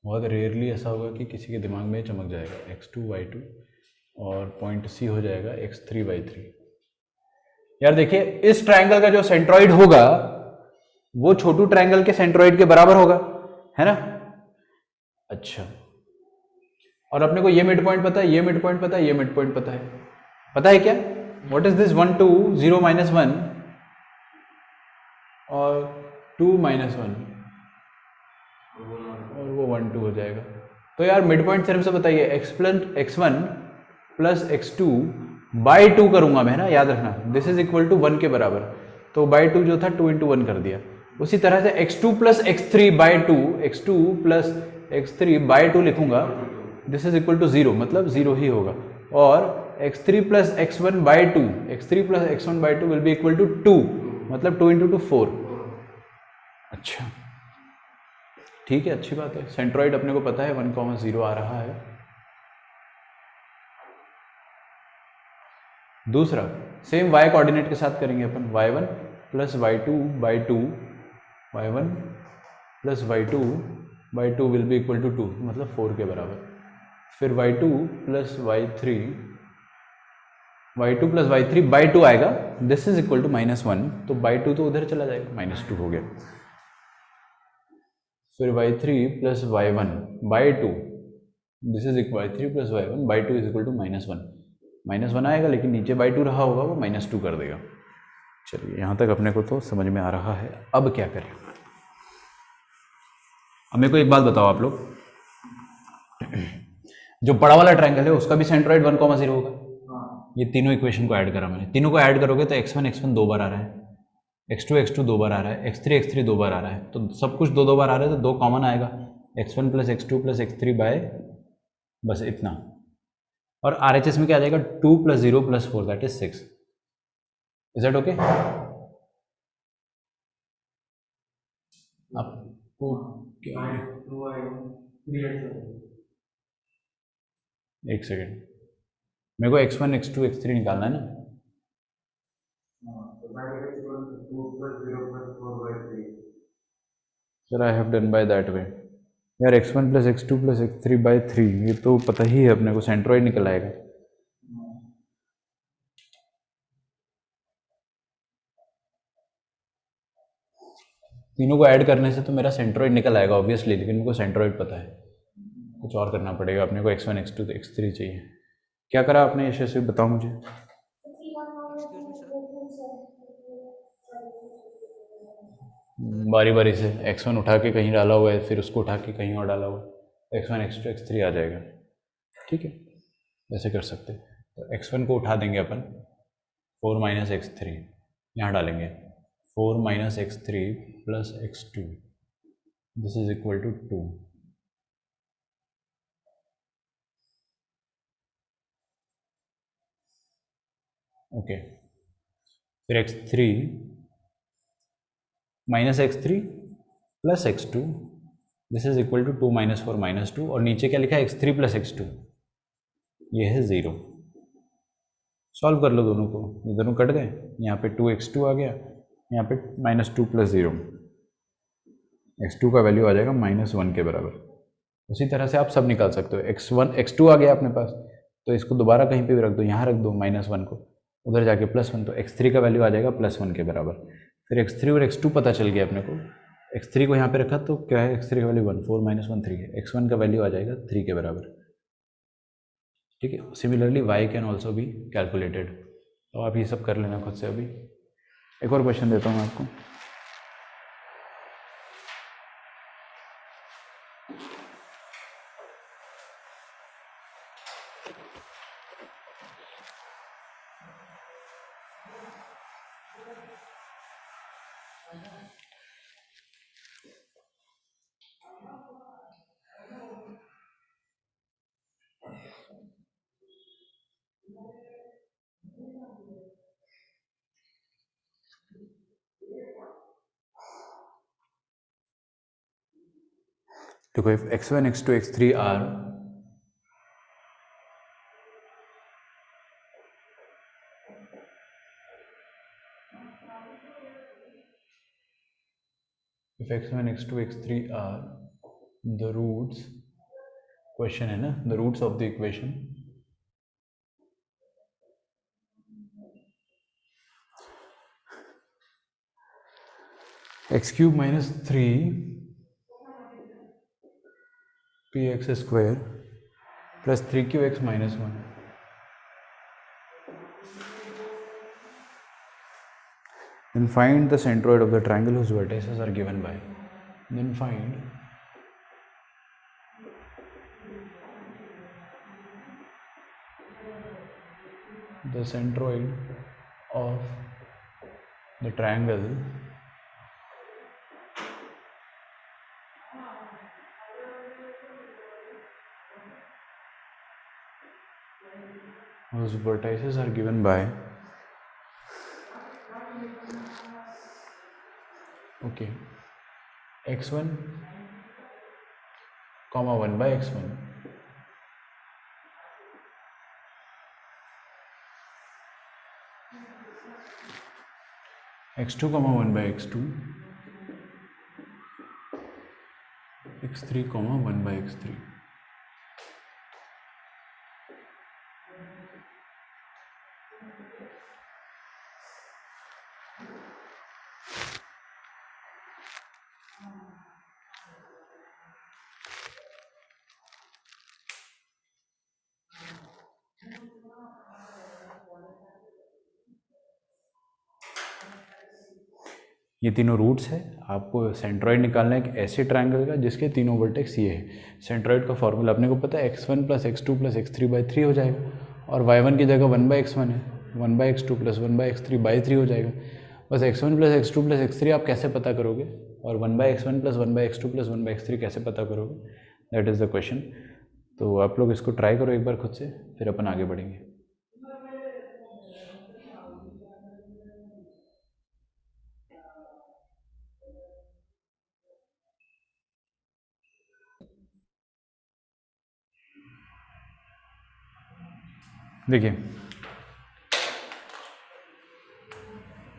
बहुत रेयरली ऐसा होगा कि किसी के दिमाग में चमक जाएगा। x2y2 और पॉइंट सी हो जाएगा x3y3। यार देखिए, इस ट्रायंगल का जो सेंट्रॉइड होगा वो छोटू ट्रायंगल के सेंट्रॉइड के बराबर होगा, है ना। अच्छा, और अपने को ये मिड पॉइंट पता है, ये मिड पॉइंट पता है, ये मिड पॉइंट पता है क्या? व्हाट इज दिस 1 2 0 -1 और 2 -1 और वो 1 2 हो जाएगा। तो यार मिड पॉइंट थ्योरम से बताइए, x1 प्लस x2 बाई 2 करूंगा मैं, ना याद रखना, दिस इज इक्वल टू 1 के बराबर, तो बाई 2 जो था 2 × 1 कर दिया। उसी तरह से x2 plus x3 by 2, x2 plus x3 by 2 लिखूंगा, दिस इज इक्वल टू 0, मतलब 0 ही होगा। और x3 plus x1 by 2, x3 plus x1 by 2 will be equal to 2, मतलब 2 × 2 4। अच्छा ठीक है, अच्छी बात है। सेंट्रॉइड अपने को पता है 1,0 आ रहा है। दूसरा सेम y कोऑर्डिनेट के साथ करेंगे अपन, y1 plus y2 by 2, y1 plus y2 by 2 will be equal to 2, मतलब 4 के बराबर। फिर y2 plus y3 plus y3 by 2 आएगा, दिस इज इक्वल टू -1, तो बाई 2 तो उधर चला जाएगा, -2 हो गया। फिर y3 plus y1 by 2, this is equal y3 plus y1 by 2 is equal to -1 आएगा, लेकिन नीचे बाई 2 रहा होगा, वो -2 कर देगा। चलिए, यहाँ तक अपने को तो समझ में आ रहा है। अब क्या करें? अब मेरे को एक बात बताओ आप लोग, जो बड़ा वाला ट्रायंगल है उसका भी सेंट्रॉइड 1,0 होगा। ये तीनों इक्वेशन को ऐड करा मैंने, तीनों को ऐड करोगे तो x1 दो बार आ रहा है, x2 दो बार आ रहा है, x3 दो बार आ रहा है, तो सब कुछ दो बार आ रहा है, तो 2 कॉमन आएगा, x1 plus x2 plus x3 bye, बस इतना। और RHS में क्या आ जाएगा, 2 + 0 + 4 that is 6। Is that okay? आपको एक सेकेंड, मेरे को x1 x2 x3 निकालना है ना। Sir I have done by that way. यार x1 + x2 + x3/3, ये तो पता ही है अपने को, सेंट्रॉइड निकल आएगा। तीनों को ऐड करने से तो मेरा सेंट्रॉइड निकल आएगा ऑब्वियसली, लेकिन मेरे को सेंट्रॉइड पता है, कुछ और करना पड़ेगा अपने को। x1 x2 तो x3 चाहिए। क्या करा आपने यशस्वी, बताओ मुझे। बारी बारी से x1 उठा के कहीं डाला हुआ है, फिर उसको उठा के कहीं और डाला हुआ है, x1 x2 x3 आ जाएगा। ठीक है, ऐसे कर सकते हैं। तो x1 को उठा देंगे अपन, 4 - x3 यहाँ डालेंगे, 4 - x3 + x2, this is equal to 2। Okay, फिर x3 - x3 + x2, this is equal to 2 - 4 - 2, और नीचे क्या लिखा है, x3 + x2, ये है 0। सॉल्व कर लो दोनों को, ये दोनों कट गए, यहाँ पे 2x2 आ गया, यहाँ पे -2 + 0, x2 का वैल्यू आ जाएगा -1 के बराबर। उसी तरह से आप सब निकाल सकते हो। x1 x2 आ गया अपने पास, तो इसको दोबारा कहीं पे भी रख दो, यहाँ रख दो -1 को, उधर जाके +1, तो x3 का वैल्यू आ जाएगा +1 के बराबर। फिर x3 और x2 पता चल गया अपने को, x3 को यहाँ पे रखा तो क्या है, x3 का वैल्यू 1, 4 - 1 3 है, x1 का वैल्यू आ जाएगा 3 के बराबर। ठीक है, similarly y can also be calculated. तो आप ये सब कर लेना खुद से। अभी एक और क्वेश्चन देता हूँ आपको। देखो, if x1 x2 x3 are if x1 x2 x3 are the roots, question है ना, the roots of the equation x cube minus 3 p x square plus 3qx minus 1. Then find the centroid of the triangle whose vertices are given by. Then find the centroid of the triangle whose vertices are given by, okay, x1 comma 1 by x1, x2 comma 1 by x2, x3 comma 1 by x3. ये तीनों roots है, आपको centroid निकालना है एक ऐसे triangle का जिसके तीनों वर्टेक्स ये है। सेंट्रॉइड का फॉर्मूला अपने को पता है, x1 plus x2 plus x3/3 हो जाएगा, और y1 की जगह 1 बाई x1 है, 1 by x2 plus 1 by x3/3 हो जाएगा। बस x1 plus x2 plus x3 आप कैसे पता करोगे, और 1 by x1 plus 1 by x2 plus 1 by x3 कैसे पता करोगे, दैट इज़ द क्वेश्चन। तो आप लोग इसको ट्राई करो एक बार खुद से, फिर अपन आगे बढ़ेंगे। देखिए,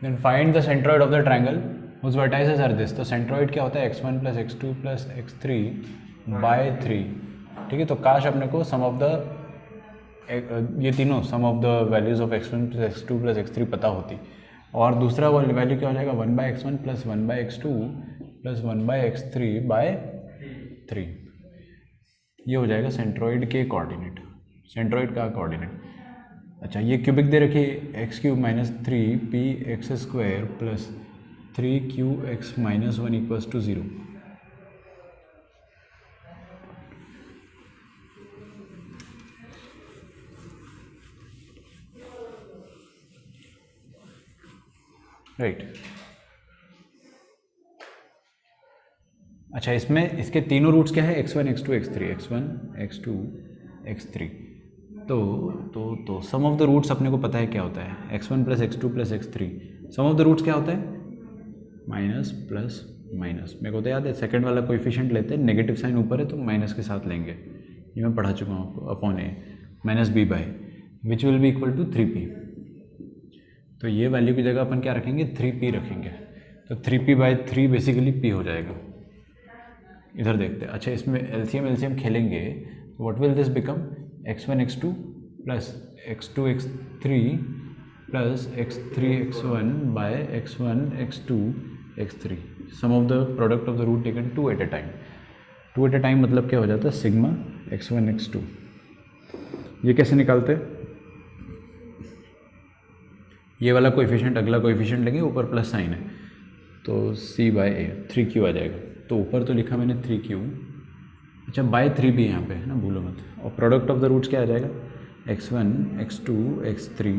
then find the centroid of the triangle whose vertices are this। तो सेंट्रॉइड क्या होता है, x1 plus x2 plus x3 by 3, ठीक है। तो काश अपने को सम ऑफ द ये तीनों sum of the values of x1 plus x2 plus x3 पता होती, और दूसरा वैल्यू क्या हो जाएगा, 1 by x1 plus 1 by x2 plus 1 by x3 by 3। ये हो जाएगा सेंट्रॉइड के कोऑर्डिनेट, सेंट्रॉइड का कोऑर्डिनेट। अच्छा, ये क्यूबिक दे रखी है, x cube minus 3p(x²) plus 3qx minus 1 equals to 0। Right. अच्छा, इसमें इसके तीनों रूट्स क्या है, x1 x2 x3, x1 x2 x3। तो सम ऑफ द रूट्स अपने को पता है क्या होता है, x1 plus x2 plus x3। Sum of the roots क्या होता है, माइनस प्लस माइनस। मेरे को तो याद है, सेकंड वाला कोएफिशिएंट लेते हैं, नेगेटिव साइन ऊपर है तो माइनस के साथ लेंगे, ये मैं पढ़ा चुका हूँ आपको, upon a minus b by which will be equal to 3p। तो ये वैल्यू की जगह अपन क्या रखेंगे, 3p रखेंगे, तो 3p/3 बेसिकली p हो जाएगा। इधर देखते हैं। अच्छा, इसमें एलसीएम खेलेंगे, what will this become, x1 x2 plus x2 x3 plus x3 x1 by x1 x2 x3। Sum of the product of the root taken 2 at a time. 2 at a time मतलब क्या हो जाता है, sigma x1 x2। ये कैसे निकालते हैं, ये वाला कोएफिशिएंट अगला कोएफिशिएंट लेंगे, ऊपर प्लस साइन है तो c/a 3q आ जाएगा। तो ऊपर तो लिखा मैंने 3q, अच्छा बाय 3 भी यहाँ पे है ना, भूलो मत। और प्रोडक्ट ऑफ द रूट्स क्या आ जाएगा, x1 x2 x3,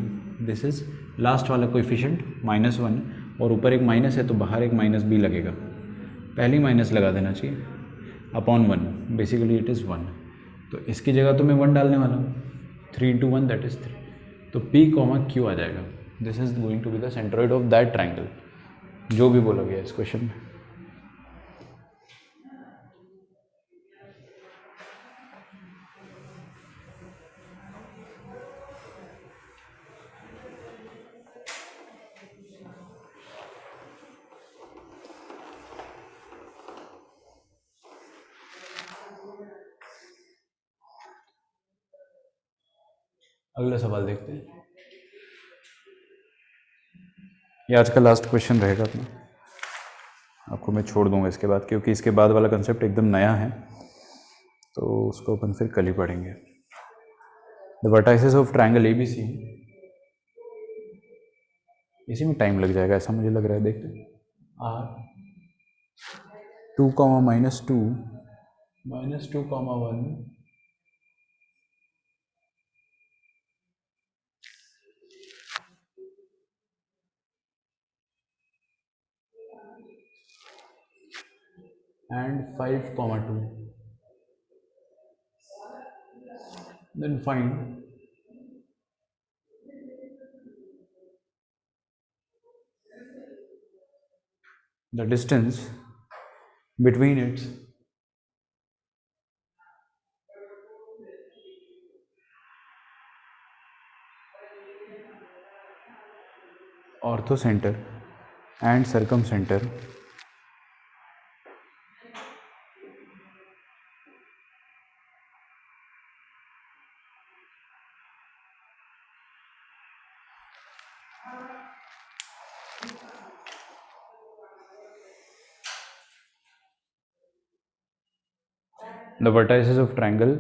this is last वाला कोएफिशिएंट -1, और ऊपर एक माइनस है तो बाहर एक माइनस भी लगेगा, पहले ही माइनस लगा देना चाहिए, अपॉन 1, बेसिकली इट इज़ 1। तो इसकी जगह तो मैं 1 डालने वाला हूँ, 3 × 1 दैट इज़ 3। तो p, q आ जाएगा। This is going to be the centroid of that triangle, जो भी बोला गया इस क्वेश्चन में। अगला सवाल देखते हैं। ये आज का लास्ट क्वेश्चन रहेगा अपना, आपको मैं छोड़ दूंगा इसके बाद, क्योंकि इसके बाद वाला कंसेप्ट एकदम नया है, तो उसको अपन फिर कल ही पढ़ेंगे। The vertices of triangle ABC, इसी में टाइम लग जाएगा ऐसा मुझे लग रहा है, देखते हैं। R 2, -2, -2, 1, and 5, 2. Then find the distance between its orthocenter and circumcenter the vertices of triangle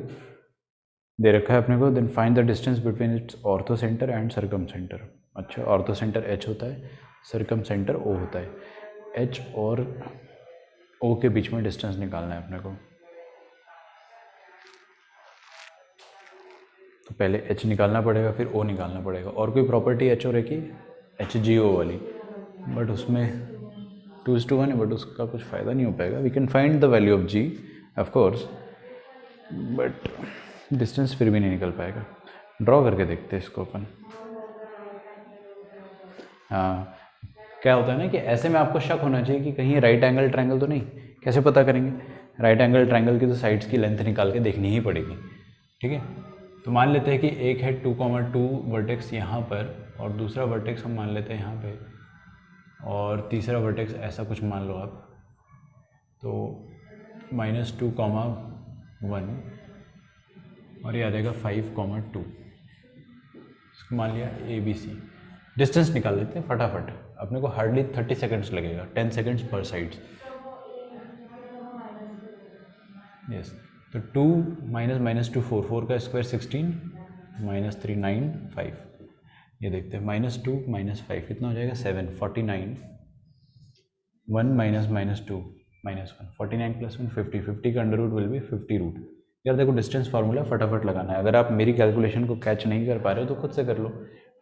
दे रखा है अपने को। Then find the distance between its orthocentre and circumcentre. अच्छा, ऑर्थो सेंटर H होता है, सर्कम सेंटर O होता है। H और O के बीच में डिस्टेंस निकालना है अपने को। तो पहले H निकालना पड़ेगा, फिर O निकालना पड़ेगा। और कोई प्रॉपर्टी H और A की, HGO वाली, बट उसमें 2:1 है, बट उसका कुछ फ़ायदा नहीं हो पाएगा। We can find the value of G of course, but distance फिर भी नहीं निकल पाएगा। ड्रॉ करके देखते हैं इसको अपन। हाँ, क्या होता है ना कि ऐसे में आपको शक होना चाहिए कि कहीं राइट एंगल ट्रायंगल तो नहीं। कैसे पता करेंगे? राइट एंगल ट्रायंगल की तो साइड्स की लेंथ निकाल के देखनी ही पड़ेगी। ठीक है, तो मान लेते हैं कि एक है 2,2 वर्टेक्स यहाँ पर, और दूसरा वर्टेक्स हम मान लेते हैं यहाँ पे, और तीसरा वर्टेक्स ऐसा कुछ मान लो आप, तो -2,1, और ये आ जाएगा 5,2। इसको मान लिया ABC। डिस्टेंस निकाल लेते हैं फटाफट, अपने को हार्डली 30 सेकेंड्स लगेगा, 10 सेकेंड्स पर साइड। यस, तो 2 -2 4, 4 का स्क्वायर 16, -3 9 5। ये देखते हैं, -2 -5 कितना हो जाएगा? 7, 49। 1 -2 -1, 49 + 1 50, 50 का under root will be 50 root. यार देखो, डिस्टेंस फार्मूला फटाफट लगाना है। अगर आप मेरी कैलकुलेशन को कैच नहीं कर पा रहे हो तो खुद से कर लो।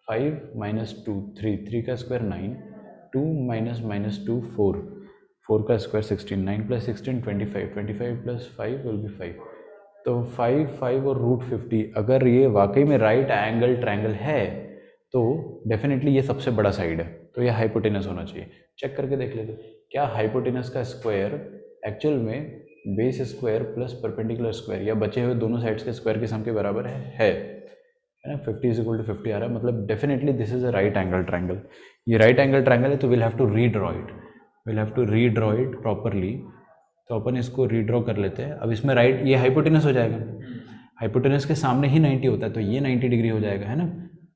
5 -2 3, 3 का स्क्वायर 9, 2 -2 4, 4 का स्क्वायर 16, 9 + 16 25, 25 + 5 विल बी 5। तो 5 5 और √50, अगर ये वाकई में राइट एंगल ट्रायंगल है तो डेफिनेटली ये सबसे बड़ा साइड है, तो ये हाइपोटेनस होना चाहिए। चेक करके देख लेते, क्या हाइपोटेनस का स्क्वायर एक्चुअल में base square plus perpendicular square या बचे हुए दोनों साइड्स के स्क्वायर के सम के बराबर है ना? 50 = 50 आ रहा है, मतलब definitely this is a right angle triangle. ये राइट एंगल ट्रायंगल है, तो will have to redraw it properly. तो अपन इसको रीड्रॉ कर लेते हैं। अब इसमें राइट, ये हाइपोटेनस हो जाएगा, हाइपोटेनस के सामने ही 90 होता है, तो ये 90 डिग्री हो जाएगा, है ना?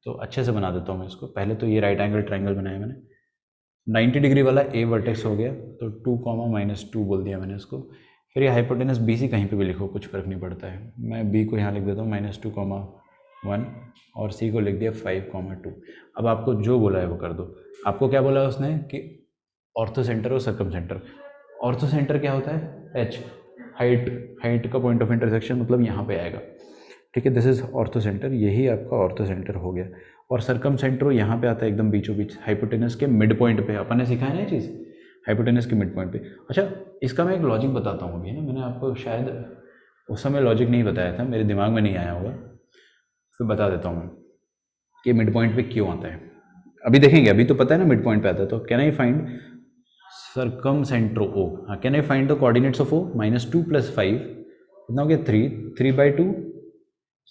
तो अच्छे से बना देता हूँ मैं इसको। पहले तो ये राइट एंगल ट्रायंगल बनाया मैंने, 90 डिग्री वाला A वर्टेक्स हो गया, तो 2, -2 बोल दिया मैंने इसको। फिर ये हाइपोटेनस BC कहीं पे भी लिखो, कुछ फर्क नहीं पड़ता है। मैं B को यहाँ लिख देता हूँ -2, 1, और C को लिख दिया 5, 2। अब आपको जो बोला है वो कर दो। आपको क्या बोला उसने कि ऑर्थो सेंटर और सर्कम सेंटर। ऑर्थो सेंटर क्या होता है? H, हाइट का पॉइंट ऑफ इंटरसेक्शन, मतलब यहाँ पे आएगा। ठीक है, दिस इज ऑर्थो सेंटर, यही आपका ऑर्थो सेंटर हो गया। और सर्कम सेंटर यहाँ पे आता है एकदम बीचों बीच, हाइपोटेनस के मिड पॉइंट पे। अपन ने सीखा है ना ये चीज़, हाइपोटेनस के मिड पॉइंट पे। अच्छा, इसका मैं एक लॉजिक बताता हूँ अभी, है ना? मैंने आपको शायद उस समय लॉजिक नहीं बताया था, मेरे दिमाग में नहीं आया होगा, फिर बता देता हूँ मैं कि मिड पॉइंट पे क्यों आता है। अभी देखेंगे, अभी तो पता है ना मिड पॉइंट पे आता है। तो can I find circumcentre O? हाँ, can I find the coordinates of O? -2 + 5 कितना हो गया? 3, 3/2,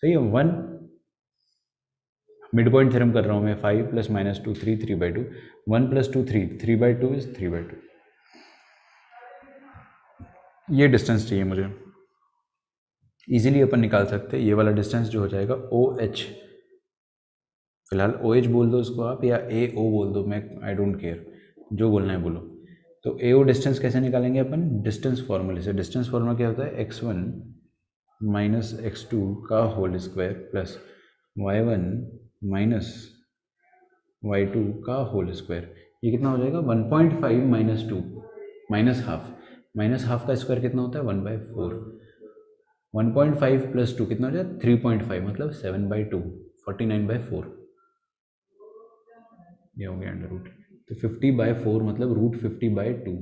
सही है। 1, मिड पॉइंट थ्योरम कर रहा हूँ मैं। 5 + -2 3, 3/2, 1 + 2 3, 3/2 इज 3/2। ये डिस्टेंस चाहिए मुझे, इजीली अपन निकाल सकते हैं। ये वाला डिस्टेंस जो हो जाएगा OH, फिलहाल ओ एच बोल दो उसको आप, या ए ओ बोल दो, मैं आई डोंट केयर, जो बोलना है बोलो। तो ए ओ डिस्टेंस कैसे निकालेंगे अपन, डिस्टेंस फॉर्मूले से। डिस्टेंस फॉर्मूला क्या होता है, x1 माइनस x2 का whole square plus y1 minus y2 का होल स्क्वायर। ये कितना हो जाएगा, 1.5 minus 2 minus half. Minus half का स्क्वायर कितना होता है, 1/4। 1.5 प्लस 2 कितना हो जाएगा, 3.5, मतलब 7/2, 49/4। ये हो गया अंडर रूट। तो 50/4 मतलब √50/2।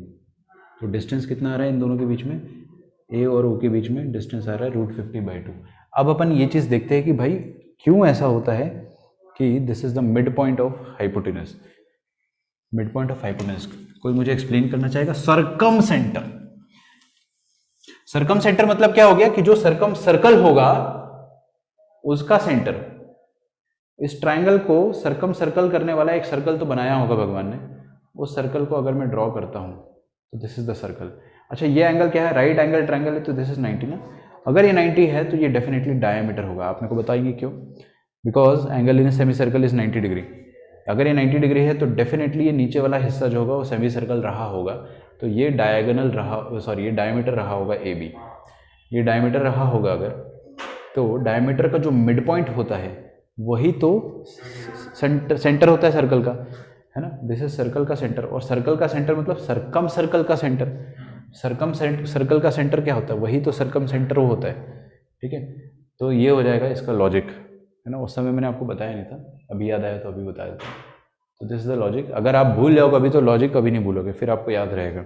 तो डिस्टेंस कितना आ रहा है इन दोनों के बीच में, ए और ओ के बीच में डिस्टेंस आ रहा है √50/2। अब अपन ये चीज़ देखते हैं कि भाई क्यों ऐसा होता है कि this is the mid point of hypotenuse. Mid point of hypotenuse कोई मुझे एक्सप्लेन करना चाहेगा। सरकम सेंटर, सरकम सेंटर मतलब क्या हो गया कि जो सरकम सर्कल होगा उसका सेंटर। इस ट्राइंगल को सरकम सर्कल करने वाला एक सर्कल तो बनाया होगा भगवान ने, उस सर्कल को अगर मैं ड्रॉ करता हूं तो दिस इज द सर्कल। अच्छा ये एंगल क्या है, राइट एंगल ट्राइंगल है, तो दिस इज 90 ना। अगर ये 90 है तो ये डेफिनेटली डायमीटर होगा। आप मेरे को बताएंगे क्यों, because angle in semi circle is 90 degree. अगर ये 90 डिग्री है तो डेफिनेटली ये नीचे वाला हिस्सा जो होगा वो सेमी सर्कल रहा होगा, तो ये डायगोनल रहा, सॉरी ये डायमीटर रहा होगा ए बी। ये डायमीटर रहा होगा अगर, तो डायमीटर का जो मिड पॉइंट होता है वही तो सेंटर होता है सर्कल का, है ना। दिस इज सर्कल का सेंटर, और सर्कल का सेंटर मतलब सरकम सर्कल का सेंटर। सरकम सर्कल का सेंटर क्या होता है, वही तो सरकम सेंटर वो होता है, ठीक है। तो ये हो जाएगा इसका लॉजिक, है ना। उस समय मैंने आपको बताया नहीं था, अभी याद आया तो अभी बता देता हूँ। तो दिस इज द लॉजिक। अगर आप भूल जाओ कभी तो लॉजिक कभी नहीं भूलोगे, फिर आपको याद रहेगा।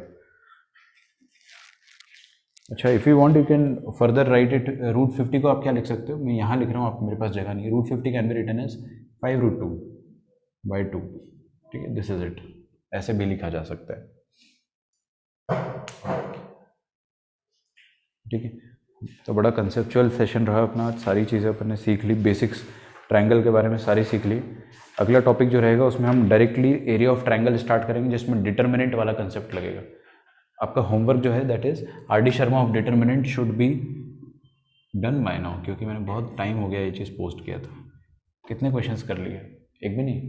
अच्छा, if you want you can further right it. √50 को आप क्या लिख सकते हो, मैं यहाँ लिख रहा हूँ, आप मेरे पास जगह नहीं है। √50 कैन बी रिटन एज 5√2/2, ठीक है। दिस इज इट, ऐसे भी लिखा जा सकता है, ठीक है। तो बड़ा कंसेप्चुअल सेशन रहा अपना आज, सारी चीज़ें अपन ने सीख ली, बेसिक्स ट्रायंगल के बारे में सारी सीख ली। अगला टॉपिक जो रहेगा उसमें हम directly area of triangle start करेंगे, जिसमें डिटर्मिनेंट वाला कंसेप्ट लगेगा। आपका होमवर्क जो है that is RD. Sharma of determinant should be done by now, क्योंकि मैंने बहुत टाइम हो गया ये चीज़ पोस्ट किया था। कितने क्वेश्चंस कर लिए, एक भी नहीं।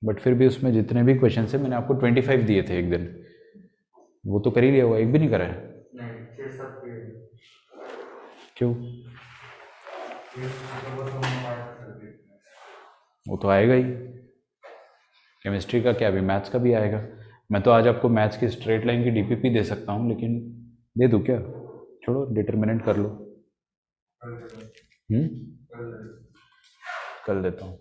बट फिर भी उसमें जितने भी क्वेश्चन है मैंने आपको 25 दिए थे एक दिन, वो तो कर ही लिया हुआ, एक भी नहीं करा है। क्यों, वो तो आएगा ही, केमिस्ट्री का क्या, अभी मैथ्स का भी आएगा। मैं तो आज आपको मैथ्स की स्ट्रेट लाइन की डीपीपी दे सकता हूँ, लेकिन दे दूँ क्या, छोड़ो, डिटर्मिनेंट कर लो। कल देता हूँ।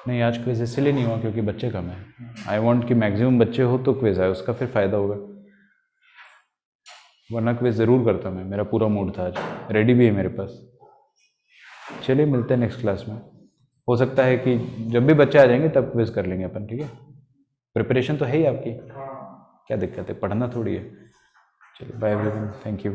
नहीं आज क्विज इसलिए नहीं हुआ क्योंकि बच्चे कम हैं। आई वांट कि मैक्सिमम बच्चे हो तो क्विज आए, उसका फिर फ़ायदा होगा, वरना क्विज ज़रूर करता मैं, मेरा पूरा मूड था आज, रेडी भी है मेरे पास। चलिए मिलते हैं नेक्स्ट क्लास में। हो सकता है कि जब भी बच्चे आ जाएंगे तब क्विज कर लेंगे अपन, ठीक है। प्रिपरेशन तो है ही आपकी, क्या दिक्कत है, पढ़ना थोड़ी है। चलिए बाय एवरीवन, थैंक यू।